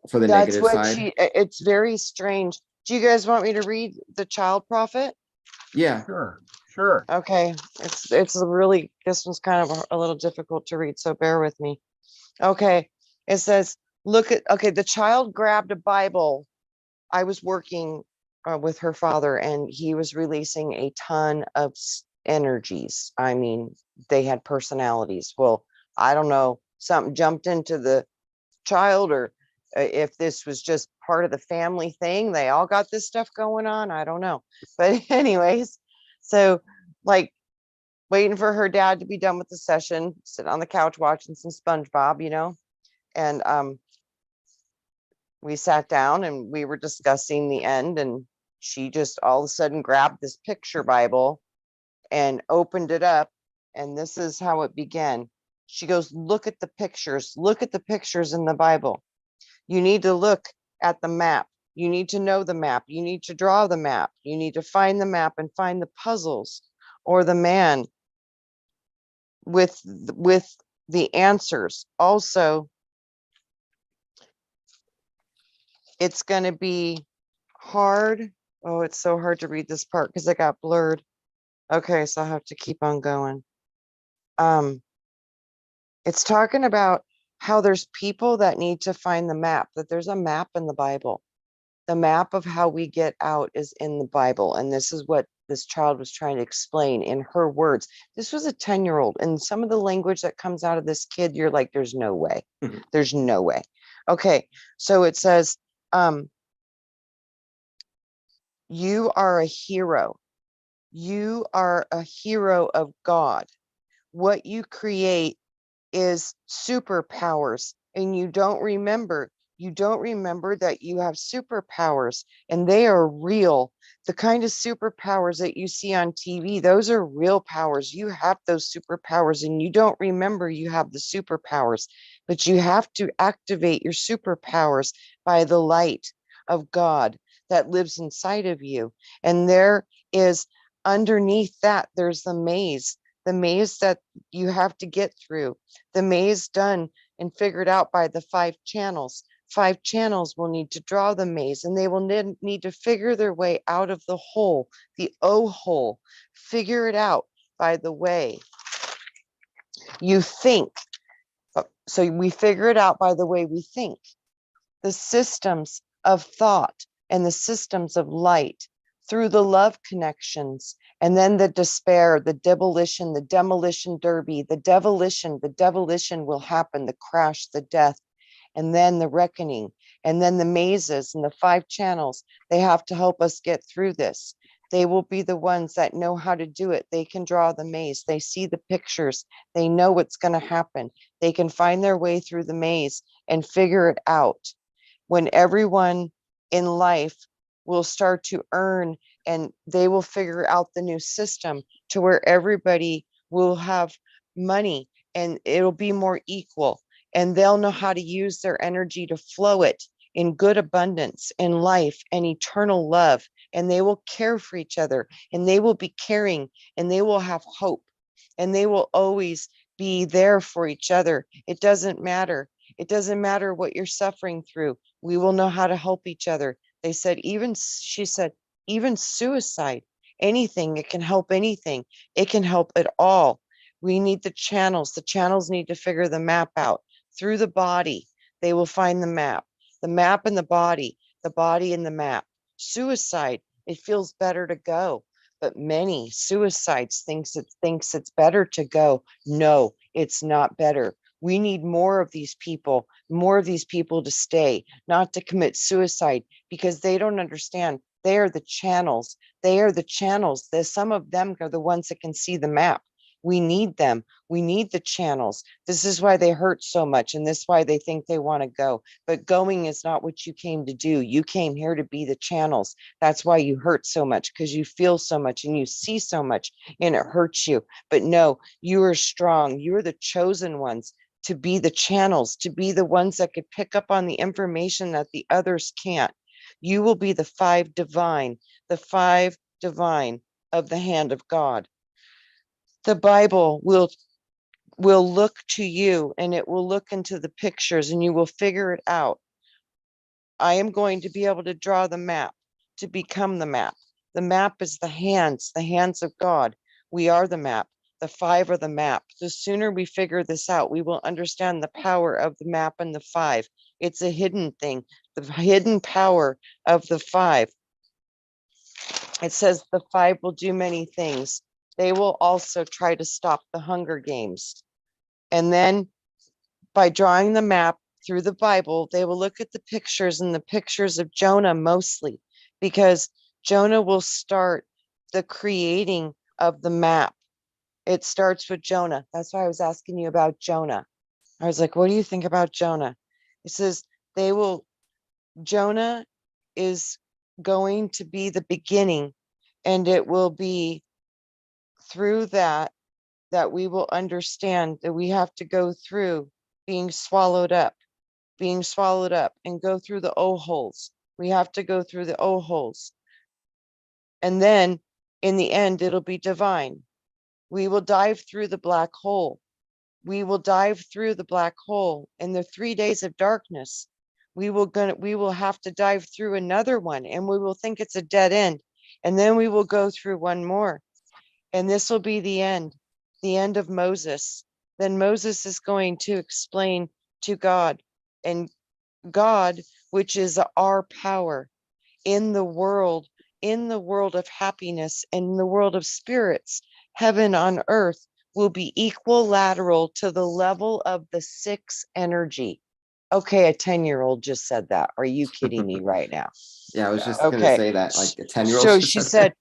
for the That's negative what side. it's very strange. Do you guys want me to read the child prophet? Yeah. Sure. Okay, it's a really, this one's kind of a little difficult to read, so bear with me. Okay, it says, okay, the child grabbed a Bible. I was working with her father, and he was releasing a ton of energies. I mean, they had personalities. Well, I don't know, something jumped into the child, or if this was just part of the family thing. They all got this stuff going on. I don't know. But anyways, so like waiting for her dad to be done with the session, sitting on the couch watching some SpongeBob, and we sat down and we were discussing the end, and she just all of a sudden grabbed this picture Bible and opened it up, and this is how it began. She goes, look at the pictures in the Bible. You need to look at the map. You need to know the map. You need to draw the map. You need to find the map and find the puzzles, or the man with the answers. Also, it's going to be hard. Oh, it's so hard to read this part because it got blurred. Okay, so I'll have to keep on going. It's talking about how there's people that need to find the map, that there's a map in the Bible. The map of how we get out is in the Bible. And this is what this child was trying to explain in her words. This was a 10-year-old, and some of the language that comes out of this kid, you're like, there's no way. Mhm. There's no way. Okay, so it says, you are a hero. You are a hero of God. What you create is superpowers, and you don't remember that you have superpowers, and they are real. The kind of superpowers that you see on TV, those are real powers. You have those superpowers, and you don't remember you have the superpowers, but you have to activate your superpowers by the light of God that lives inside of you. And there is, underneath that, there's the maze that you have to get through, the maze done and figured out by the 5 channels. 5 channels will need to draw the maze, and they will need to figure their way out of the hole, the O hole, figure it out by the way you think. So we figure it out by the way we think. The systems of thought and the systems of light through the love connections, and then the despair, the demolition derby, the devolution will happen, the crash, the death, and then the reckoning, and then the mazes and the 5 channels. They have to help us get through this. They will be the ones that know how to do it. They can draw the maze. They see the pictures. They know what's going to happen. They can find their way through the maze and figure it out. When everyone in life will start to earn, and they will figure out the new system to where everybody will have money and it'll be more equal, and they'll know how to use their energy to flow it in good abundance, in life and eternal love, and they will care for each other, and they will be caring, and they will have hope, and they will always be there for each other. It doesn't matter. It doesn't matter what you're suffering through. We will know how to help each other. They said, she said, even suicide, anything, it can help anything. It can help it all. We need the channels. The channels need to figure the map out through the body. They will find the map and the body and the map. Suicide, it feels better to go, but many suicides thinks it's better to go. No, it's not better. We need more of these people to stay, not to commit suicide, because they don't understand. They are the channels. Some of them are the ones that can see the map. We need them. We need the channels. This is why they hurt so much, and this is why they think they want to go. But going is not what you came to do. You came here to be the channels. That's why you hurt so much, because you feel so much and you see so much, and it hurts you. But no, you are strong. You are the chosen ones to be the channels, to be the ones that could pick up on the information that the others can't. You will be the 5 divine of the hand of God. The Bible will look to you, and it will look into the pictures, and you will figure it out. I am going to be able to draw the map to become the map. The map is the hands of God. We are the map. The 5 are the map. The sooner we figure this out, we will understand the power of the map and the 5. It's a hidden thing, the hidden power of the 5. It says the 5 will do many things. They will also try to stop the Hunger Games. And then by drawing the map through the Bible, they will look at the pictures, and the pictures of Jonah mostly, because Jonah will start the creating of the map. It starts with Jonah. That's why I was asking you about Jonah. I was like, what do you think about Jonah? It says Jonah is going to be the beginning, and it will be through that we will understand that we have to go through being swallowed up and go through the O holes. We have to go through the O holes. And then in the end, it'll be divine. We will dive through the black hole. We will dive through the black hole in the 3 days of darkness. We will have to dive through another one, and we will think it's a dead end. And then we will go through one more. And this will be the end of Moses. Then Moses is going to explain to God, and God, which is our power in the world of happiness, in the world of spirits, heaven on earth will be equilateral to the level of the 6 energy. Okay, a 10-year-old just said that. Are you kidding me right now? Yeah, I was just gonna Okay. say that, like a 10-year-old. So she said,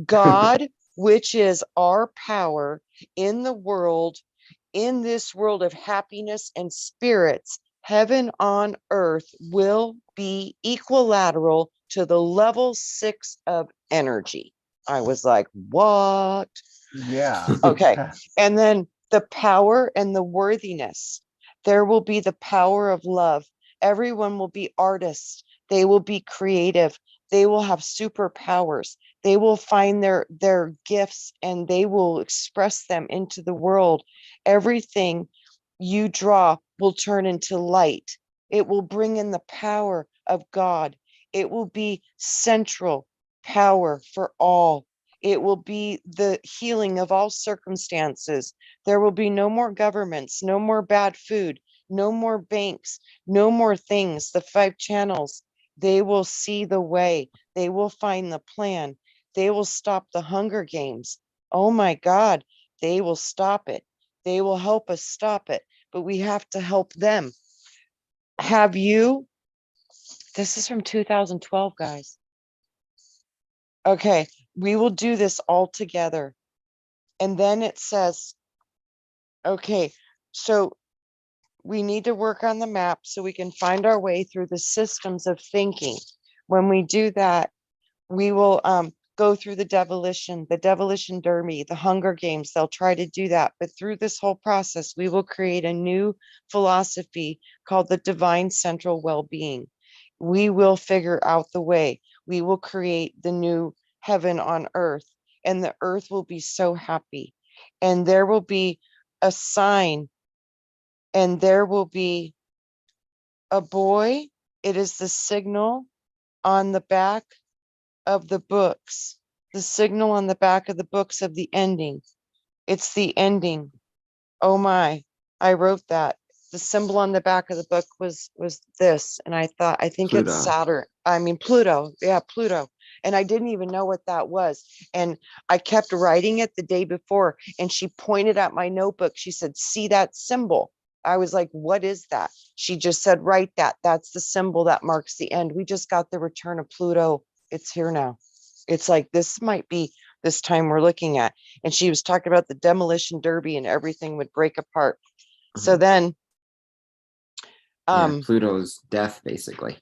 God, which is our power in the world, in this world of happiness and spirits, heaven on earth will be equilateral to the level 6 of energy. I was like, what? Yeah. Okay. And then the power and the worthiness. There will be the power of love. Everyone will be artists. They will be creative. They will have superpowers. They will find their gifts and they will express them into the world. Everything you draw will turn into light. It will bring in the power of God. It will be central power for all. It will be the healing of all circumstances. There will be no more governments, no more bad food, no more banks, no more things. The 5 channels, they will see the way. They will find the plan. They will stop the Hunger Games. Oh my God, they will stop it. They will help us stop it, but we have to help them. Have you? This is from 2012, guys. Okay, we will do this all together. And then it says, okay, so we need to work on the map so we can find our way through the systems of thinking. When we do that, we will go through the demolition derby, the Hunger Games. They'll try to do that. But through this whole process, we will create a new philosophy called the divine central well-being. We will figure out the way. We will create the new heaven on earth, and the earth will be so happy. And there will be a sign, and there will be a boy. It is the signal on the back of the books, the signal on the back of the books of the ending. It's the ending. Oh my, I wrote that. The symbol on the back of the book was this. And I thought, I think it's Pluto. Saturn. I mean, Pluto. Yeah, Pluto. And I didn't even know what that was. And I kept writing it the day before. And she pointed at my notebook. She said, see that symbol? I was like, what is that? She just said, write that. That's the symbol that marks the end. We just got the return of Pluto. It's here now. It's like, this might be this time we're looking at. And she was talking about the demolition derby and everything would break apart. So then, Yeah, Pluto's death, basically.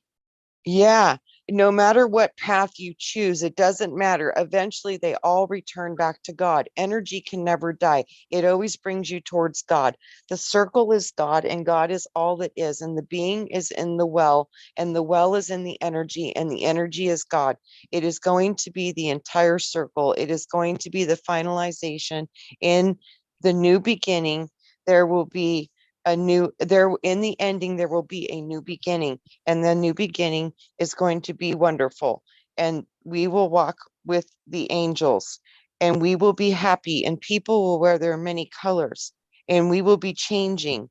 yeah, no matter what path you choose, it doesn't matter. Eventually, they all return back to God. Energy can never die. It always brings you towards God. The circle is God, and God is all that is. And the being is in the well, and the well is in the energy, and the energy is God. It is going to be the entire circle. It is going to be the finalization in the new beginning. There will be a new, there in the ending, there will be a new beginning, and the new beginning is going to be wonderful. And we will walk with the angels, and we will be happy, and people will wear their many colors, and we will be changing,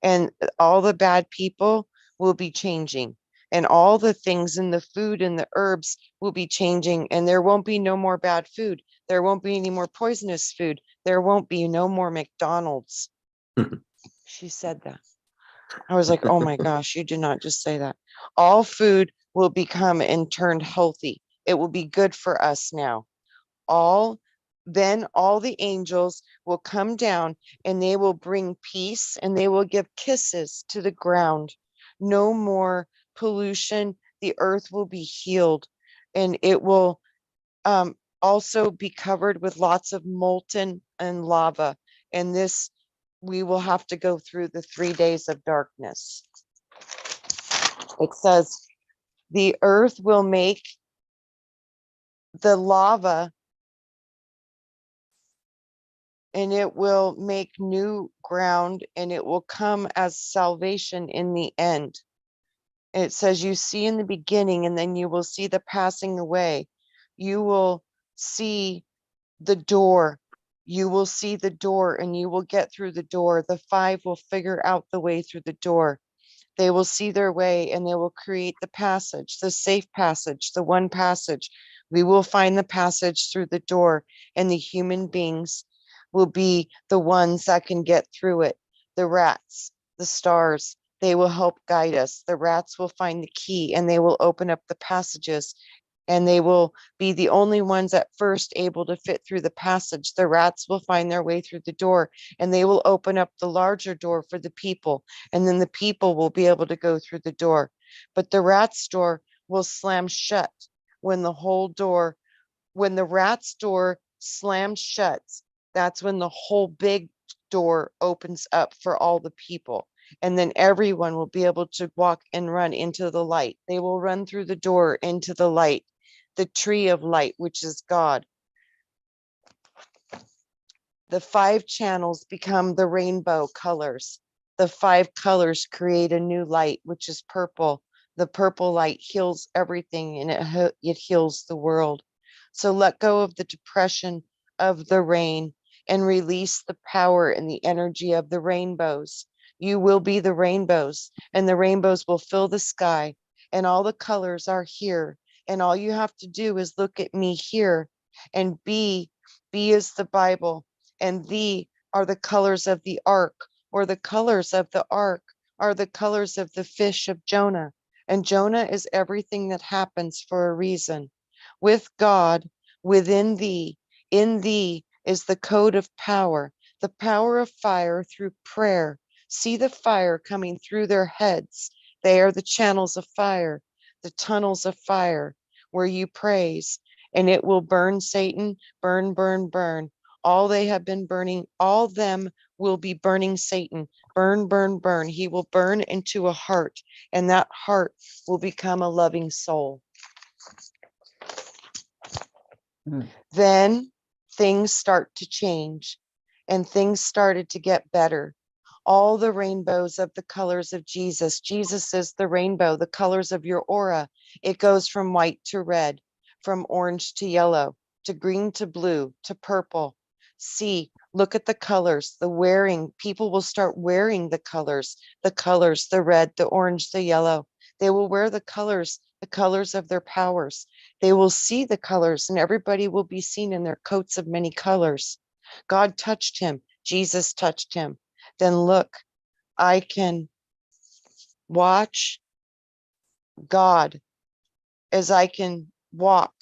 and all the bad people will be changing, and all the things in the food and the herbs will be changing, and there won't be no more bad food. There won't be any more poisonous food. There won't be no more McDonald's. She said that. I was like, oh my gosh, you did not just say that. All food will become and turned healthy. It will be good for us now. Then all the angels will come down and they will bring peace and they will give kisses to the ground. No more pollution. The earth will be healed, and it will also be covered with lots of molten and lava. And this, we will have to go through the 3 days of darkness. It says the earth will make the lava, and it will make new ground, and it will come as salvation in the end. And it says, you see in the beginning, and then you will see the passing away. You will see the door. You will see the door, and you will get through the door. The 5 will figure out the way through the door. They will see their way, and they will create the passage, the safe passage, the one passage. We will find the passage through the door, and the human beings will be the ones that can get through it. The rats, the stars, They will help guide us. The rats will find the key and they will open up the passages, and they will be the only ones at first able to fit through the passage. The rats will find their way through the door, and they will open up the larger door for the people, and then the people will be able to go through the door. But the rat's door will slam shut when when the rat's door slams shut, that's when the whole big door opens up for all the people. And then everyone will be able to walk and run into the light. They will run through the door into the light, the tree of light, which is God. The 5 channels become the rainbow colors. The 5 colors create a new light, which is purple. The purple light heals everything, and it heals the world. So let go of the depression of the rain and release the power and the energy of the rainbows. You will be the rainbows, and the rainbows will fill the sky, and all the colors are here. And all you have to do is look at me here, and B is the Bible, and the are the colors of the ark, or the colors of the ark are the colors of the fish of Jonah. And Jonah is everything that happens for a reason. With God, within thee, in thee is the code of power, the power of fire through prayer. See the fire coming through their heads. They are the channels of fire, the tunnels of fire where you praise, and it will burn Satan, burn, burn, burn. All they have been burning, all them will be burning Satan, burn, burn, burn. He will burn into a heart, and that heart will become a loving soul. Then things start to change, and things started to get better. All the rainbows of the colors of Jesus. Jesus is the rainbow, the colors of your aura. It goes from white to red, from orange to yellow, to green to blue, to purple. See, look at the colors, the wearing. People will start wearing the colors, the red, the orange, the yellow. They will wear the colors of their powers. They will see the colors, and everybody will be seen in their coats of many colors. God touched him. Jesus touched him. Then look, I can watch God as I can walk.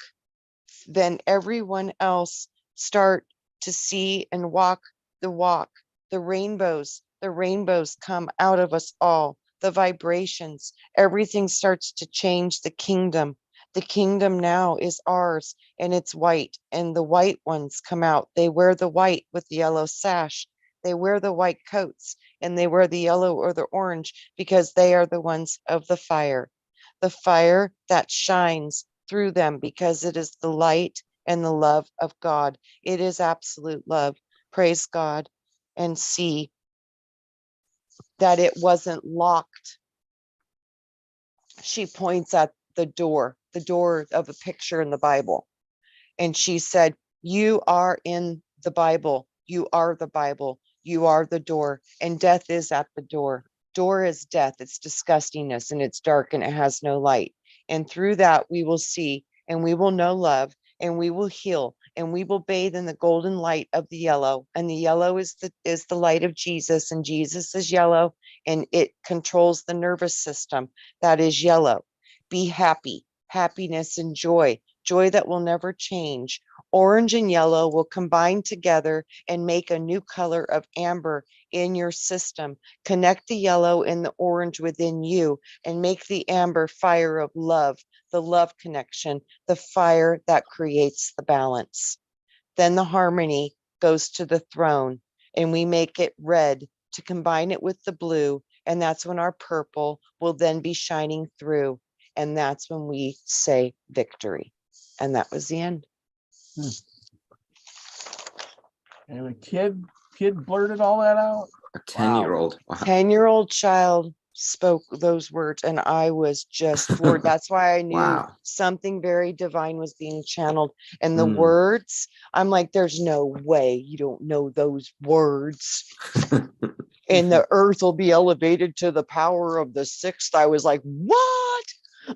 Then everyone else start to see and walk. The rainbows come out of us all. The vibrations, everything starts to change. The kingdom now is ours, and it's white, and the white ones come out. They wear the white with the yellow sash. They wear the white coats, and they wear the yellow or the orange because they are the ones of the fire that shines through them, because it is the light and the love of God. It is absolute love. Praise God. And see that it wasn't locked. She points at the door of a picture in the Bible. And she said, you are in the Bible. You are the Bible. You are the door. And death is at the door. Door is death. It's disgustingness, and it's dark, and it has no light. And through that we will see, and we will know love, and we will heal, and we will bathe in the golden light of the yellow. And the yellow is the light of Jesus, and Jesus is yellow, and it controls the nervous system. That is yellow. Be happy, happiness and joy that will never change. Orange and yellow will combine together and make a new color of amber in your system. Connect the yellow and the orange within you and make the amber fire of love, the love connection, the fire that creates the balance. Then the harmony goes to the throne, and we make it red to combine it with the blue, and that's when our purple will then be shining through, and that's when we say victory. And that was the end. And a kid blurted all that out. A 10-year-old. Wow. 10-year-old child spoke those words, and I was just floored. That's why I knew Wow. something very divine was being channeled. And the words, I'm like, there's no way you don't know those words. And the earth will be elevated to the power of the sixth. I was like, what?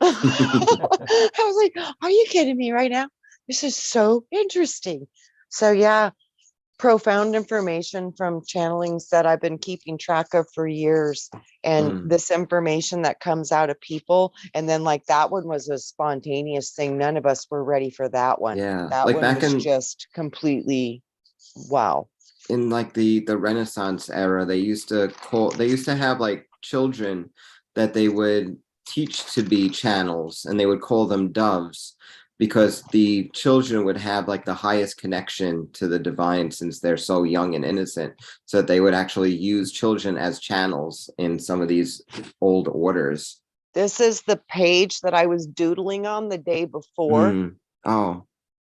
I was like, are you kidding me right now? This is so interesting. So yeah, profound information from channelings that I've been keeping track of for years. And Mm. this information that comes out of people. And then like that one was a spontaneous thing. None of us were ready for that one. Yeah, That like one back was in just completely wow. like the Renaissance era, they used to have like children that they would teach to be channels, and they would call them doves, because the children would have like the highest connection to the divine since they're so young and innocent. So that they would actually use children as channels in some of these old orders. This is the page that I was doodling on the day before. Mm. Oh,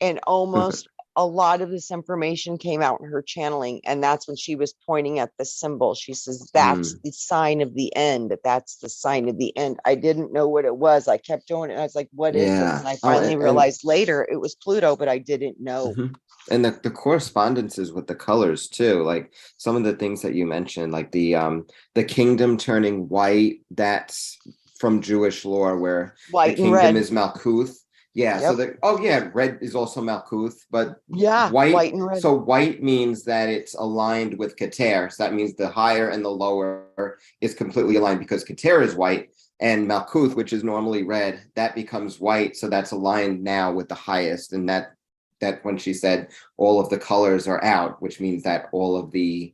And almost a lot of this information came out in her channeling. And that's when she was pointing at the symbol. She says, that's the sign of the end. That's the sign of the end. I didn't know what it was. I kept doing it. And I was like, what is this? yeah. And I Oh, finally realized later it was Pluto, but I didn't know. Mhm. And the correspondences with the colors too, like some of the things that you mentioned, like the kingdom turning white, that's from Jewish lore, where the White and kingdom red. is Malkuth. Yeah, so Yep. red is also Malkuth, but Yeah. White and red. so white means that it's aligned with Keter. So that means the higher and the lower is completely aligned, because Keter is white, and Malkuth, which is normally red, that becomes white. So that's aligned now with the highest. And that when she said all of the colors are out, which means that all of the,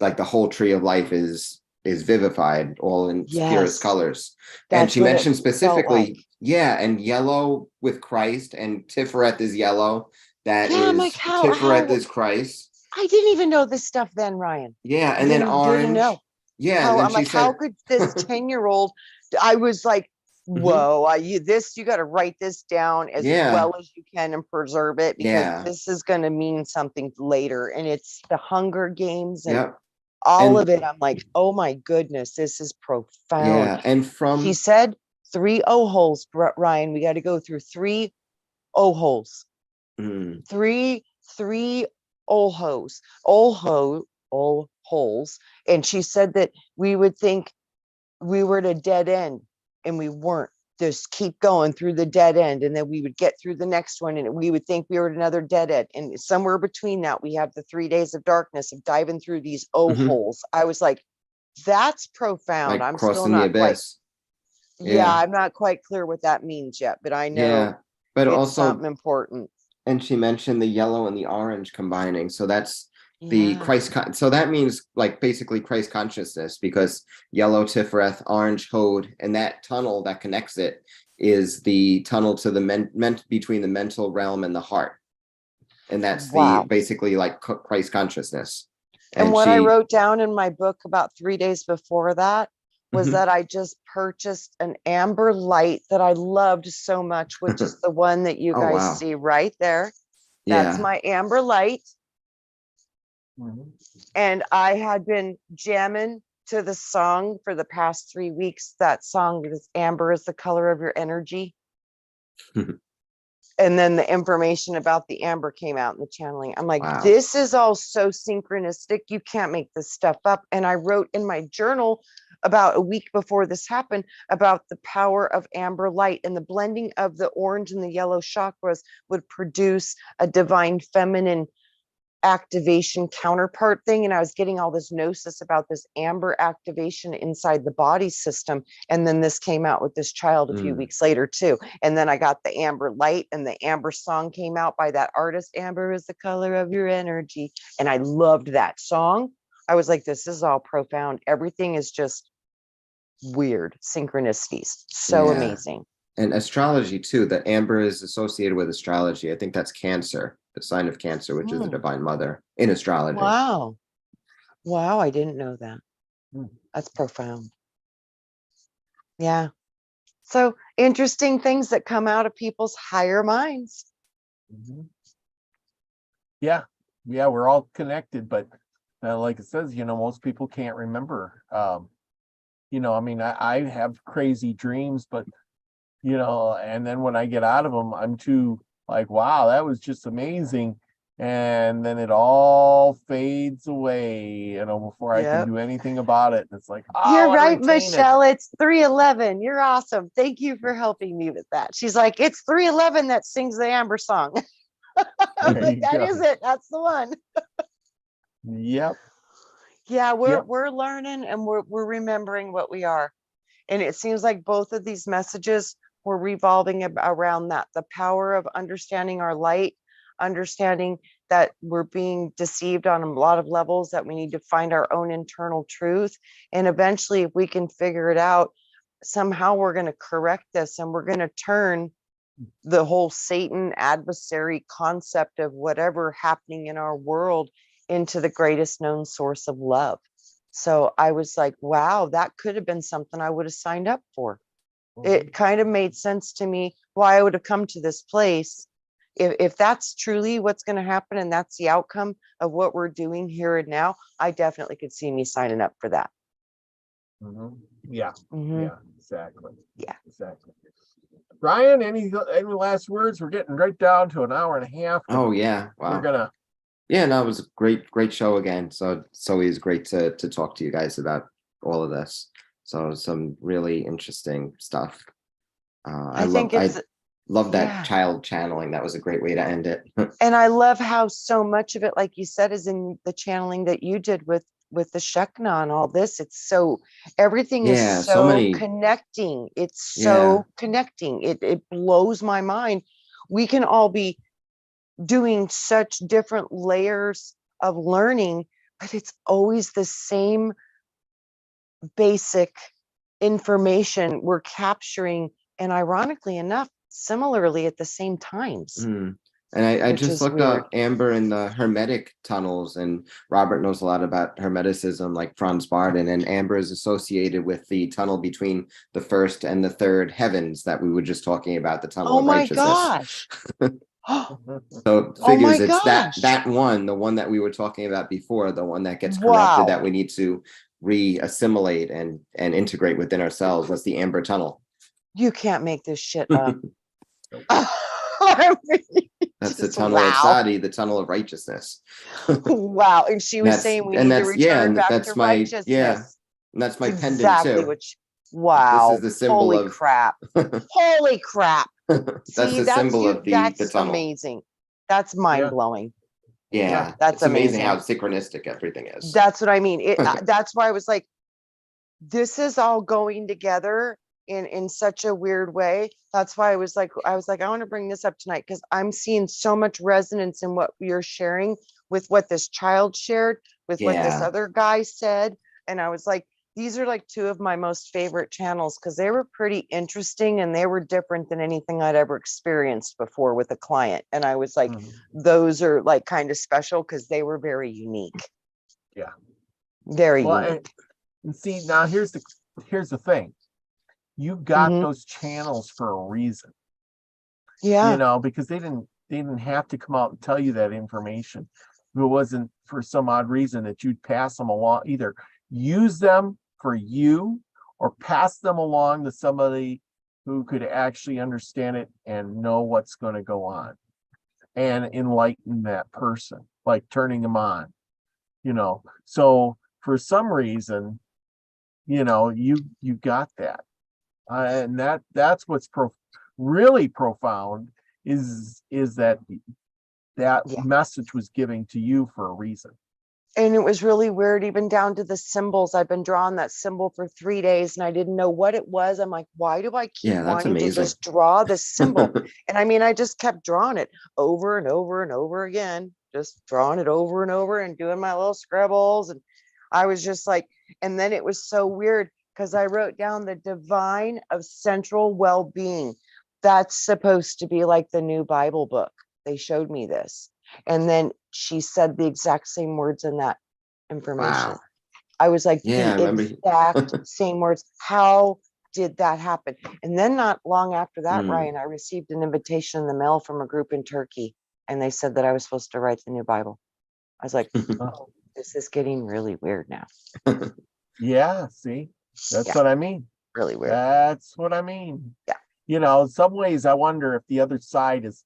like the whole tree of life is vivified, all in its purest Yes. colors. And That's she what it mentioned felt specifically, like. yeah, and yellow with Christ, and Tiferet is yellow. That Yeah, I'm like, is how Tiferet is Christ. I didn't even know this stuff then, Ryan. Yeah, I and then didn't know. orange. Yeah, and How then I'm she like, how said, could this 10-year-old? I was like, Mhm. whoa, you got to write this down as Yeah, well as you can and preserve it, because yeah, this is going to mean something later. And it's the Hunger Games and yep, all and of it. I'm like, oh my goodness, this is profound. yeah, and She from said 3 O holes, Ryan. We got to go through 3 O holes. mm, Three O holes, O holes. And she said that we would think we were at a dead end, and we weren't. Just keep going through the dead end, and then we would get through the next one, and we would think we were at another dead end. And somewhere between that, we have the 3 days of darkness of diving through these O mhm, holes. I was like, that's profound. like I'm still crossing the not quite, abyss. yeah, Yeah, I'm not quite clear what that means yet, but I know yeah, but it's also, something important. and she mentioned the yellow and the orange combining. So that's the Yeah. Christ. So that means like basically Christ consciousness, because yellow Tiferet, orange Hod, and that tunnel that connects it is the tunnel to the meant between the mental realm and the heart. And that's the Wow. basically like Christ consciousness. And And what I she, wrote down in my book about 3 days before that was Mhm. that I just purchased an amber light that I loved so much, which is the one that you Oh, guys wow. see right there. That's Yeah. my amber light. Mhm. And I had been jamming to the song for the past 3 weeks. That song is Amber is the color of your energy. And then the information about the amber came out in the channeling. I'm like, Wow. this is all so synchronistic. You can't make this stuff up. And I wrote in my journal about a week before this happened about the power of amber light, and the blending of the orange and the yellow chakras would produce a divine feminine activation counterpart thing. And I was getting all this gnosis about this amber activation inside the body system. And then this came out with this child a few Mm. weeks later too. And then I got the amber light, and the amber song came out by that artist. Amber is the color of your energy. And I loved that song. I was like, this is all profound. Everything is just weird synchronicities. So Yeah. amazing. And astrology too. The amber is associated with astrology. I think that's Cancer, the sign of Cancer, which is the divine mother in astrology. Wow. Wow. I didn't know that. Hmm. That's profound. Yeah. So interesting things that come out of people's higher minds. Mhm. Yeah, yeah, we're all connected, but like it says, most people can't remember. I mean, I have crazy dreams, but and then when I get out of them, I'm too like, wow, that was just amazing. And then it all fades away, before I can Yep. do anything about it. And it's like, oh, I You're wanna right, retain it. Michelle. It's 311. You're awesome. Thank you for helping me with that. She's like, it's 311 that sings the Amber song. I was There like, you that go. is it. That's the one. Yep. Yeah, Yep. we're learning and we're remembering what we are. And it seems like both of these messages were revolving around that, the power of understanding our light, understanding that we're being deceived on a lot of levels, that we need to find our own internal truth. And eventually, if we can figure it out, somehow we're going to correct this and we're going to turn the whole Satan adversary concept of whatever happening in our world into the greatest known source of love. So I was like, wow, that could have been something I would have signed up for. It kind of made sense to me why I would have come to this place. If that's truly what's going to happen and that's the outcome of what we're doing here and now, I definitely could see me signing up for that. Yeah. Mhm. Yeah. Exactly. Yeah. Exactly. Brian, any last words? We're getting right down to an hour and a half. Oh yeah, We're wow. gonna. Yeah, no, it was a great show again. So it's always great to talk to you guys about all of this. So some really interesting stuff. I think I it's, love that yeah. child channeling. That was a great way to end it. And I love how so much of it, like you said, is in the channeling that you did with the Shekinah and all this. It's so, everything Yeah, is so so many. connecting. It's Yeah, so connecting. It blows my mind. We can all be doing such different layers of learning, but it's always the same basic information we're capturing, and ironically enough, similarly at the same times, mm. And I which just is looked weird. up Amber in the Hermetic tunnels, and Robert knows a lot about Hermeticism, like Franz Barden, and Amber is associated with the tunnel between the first and the third heavens that we were just talking about, the tunnel Oh of my righteousness. gosh. Oh So my figures it's gosh. that one, the one that we were talking about before, the one that gets corrupted, Wow. that we need to re-assimilate and integrate within ourselves. That's the Amber Tunnel. You can't make this shit up. I mean, That's the just tunnel of wow. Sadi, the tunnel of righteousness. Wow. And she was saying we need to return back to righteousness. And that's my It's pendant exactly too. what This is wow. the symbol Holy of crap. Holy crap. that's See, the that's symbol you. of the That's tunnel. amazing. That's mind Yeah. blowing. Yeah, That's it's amazing how amazing. synchronistic everything is. That's what I mean. That's why I was like, this is all going together in such a weird way. That's why I was like, I want to bring this up tonight because I'm seeing so much resonance in what you're sharing with what this child shared, with what this Yeah. other guy said. And I was like, these are like two of my most favorite channels because they were pretty interesting and they were different than anything I'd ever experienced before with a client. And I was like, those are like kind of special because they were very unique. Yeah. Very Well, unique. and see, now here's the thing. You got Mhm. those channels for a reason. Yeah. You know, because they didn't have to come out and tell you that information. If it wasn't for some odd reason that you'd pass them along, either use them for you or pass them along to somebody who could actually understand it and know what's going to go on and enlighten that person, like turning them on, you know. So for some reason, you know, you got that. And that's what's really profound is that Yeah. message was giving to you for a reason. And it was really weird, even down to the symbols. I've been drawing that symbol for 3 days and I didn't know what it was. I'm like, why do I keep Yeah, that's wanting to amazing. just draw this symbol? And I mean, I just kept drawing it over and over and over again, just drawing it over and over and doing my little scribbles. And I was just like, and then it was so weird because I wrote down the divine of central well-being. That's supposed to be like the new Bible book. They showed me this. And then she said the exact same words in that information. Wow. I was like, Yeah, I the remember. exact same words. How did that happen? And then not long after that, Ryan, I received an invitation in the mail from a group in Turkey. And they said that I was supposed to write the new Bible. I was like, oh, this is getting really weird now. Yeah, see, that's Yeah. what I mean. Really weird. That's what I mean. Yeah. You know, in some ways I wonder if the other side is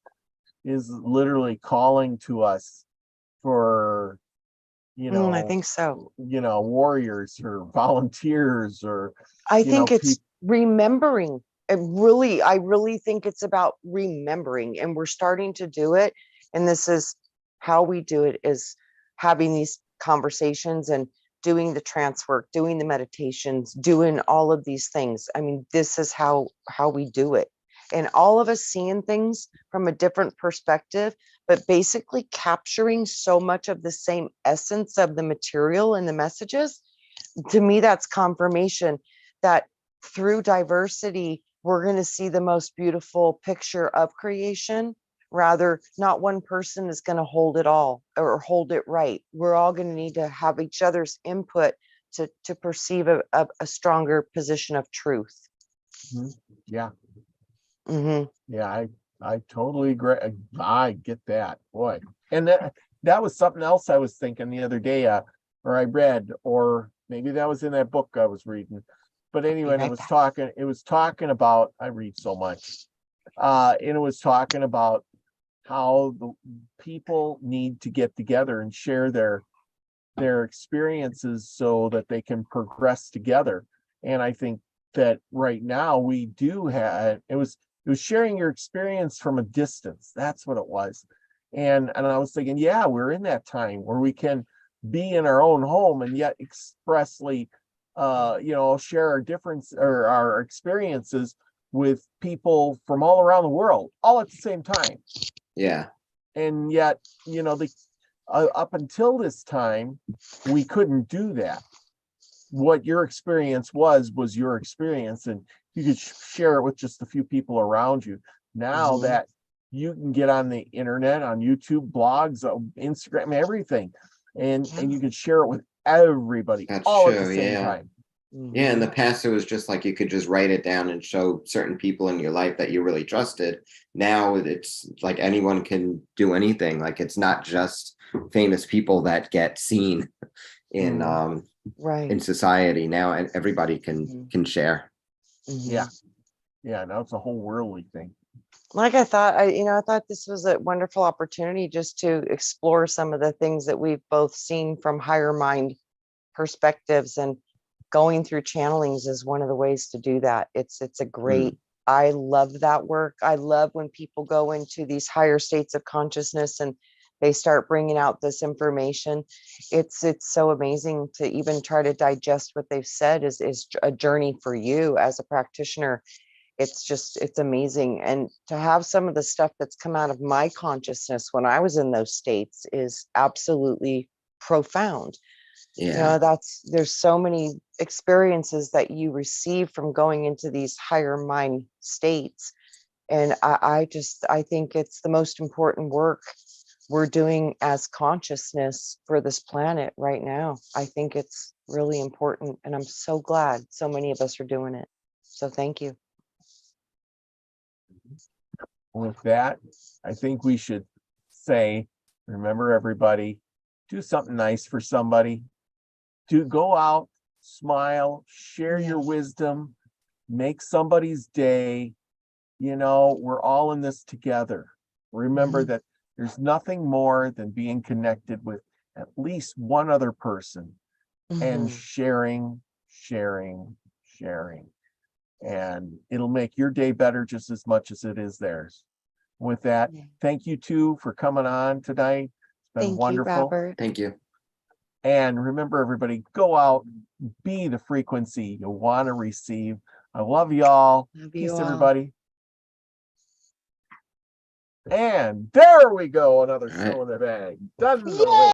literally calling to us for, you know, I think so. You know, warriors or volunteers or I think it's remembering. I really think it's about remembering, and we're starting to do it. And this is how we do it, is having these conversations and doing the trance work, doing the meditations, doing all of these things. I mean, this is how we do it. And all of us seeing things from a different perspective, but basically capturing so much of the same essence of the material and the messages. To me, that's confirmation that through diversity, we're going to see the most beautiful picture of creation. Rather, not one person is going to hold it all or hold it right. We're all going to need to have each other's input to perceive a stronger position of truth. Yeah. Mm-hmm. Yeah, I totally agree. I get that, boy. And that was something else I was thinking the other day, or I read, or maybe that was in that book I was reading. But anyway, it was talking about, I read so much. And it was talking about how the people need to get together and share their experiences so that they can progress together. And I think that right now we do have, it was sharing your experience from a distance. That's what it was. And I was thinking, yeah, we're in that time where we can be in our own home and yet expressly share our difference or our experiences with people from all around the world, all at the same time. Yeah. And yet, up until this time, we couldn't do that. What your experience was your experience, and you could share it with just a few people around you. Now that you can get on the internet, on YouTube, blogs, Instagram, everything, and you can share it with everybody. That's all true, at the same yeah. time. Yeah, in the past, it was just like you could just write it down and show certain people in your life that you really trusted. Now it's like anyone can do anything. Like it's not just famous people that get seen in in society now, and everybody can share. Yeah, now it's a whole worldly thing. Like I thought this was a wonderful opportunity just to explore some of the things that we've both seen from higher mind perspectives, and going through channelings is one of the ways to do that. It's a great, I love that work. I love when people go into these higher states of consciousness and they start bringing out this information. It's so amazing to even try to digest what they've said is a journey for you as a practitioner. It's amazing. And to have some of the stuff that's come out of my consciousness when I was in those states is absolutely profound. Yeah. There's so many experiences that you receive from going into these higher mind states. And I think it's the most important work we're doing as consciousness for this planet right now. I think it's really important. And I'm so glad so many of us are doing it. So thank you. With that, I think we should say, remember everybody, do something nice for somebody. To go out, smile, share your wisdom, make somebody's day. We're all in this together. Remember that there's nothing more than being connected with at least one other person and sharing. And it'll make your day better just as much as it is theirs. With that, thank you two for coming on tonight. It's been wonderful. You, Robert. Thank you. And remember, everybody, go out, be the frequency you want to receive. I love y'all. Peace, everybody. And there we go. Another show in the bag. Done.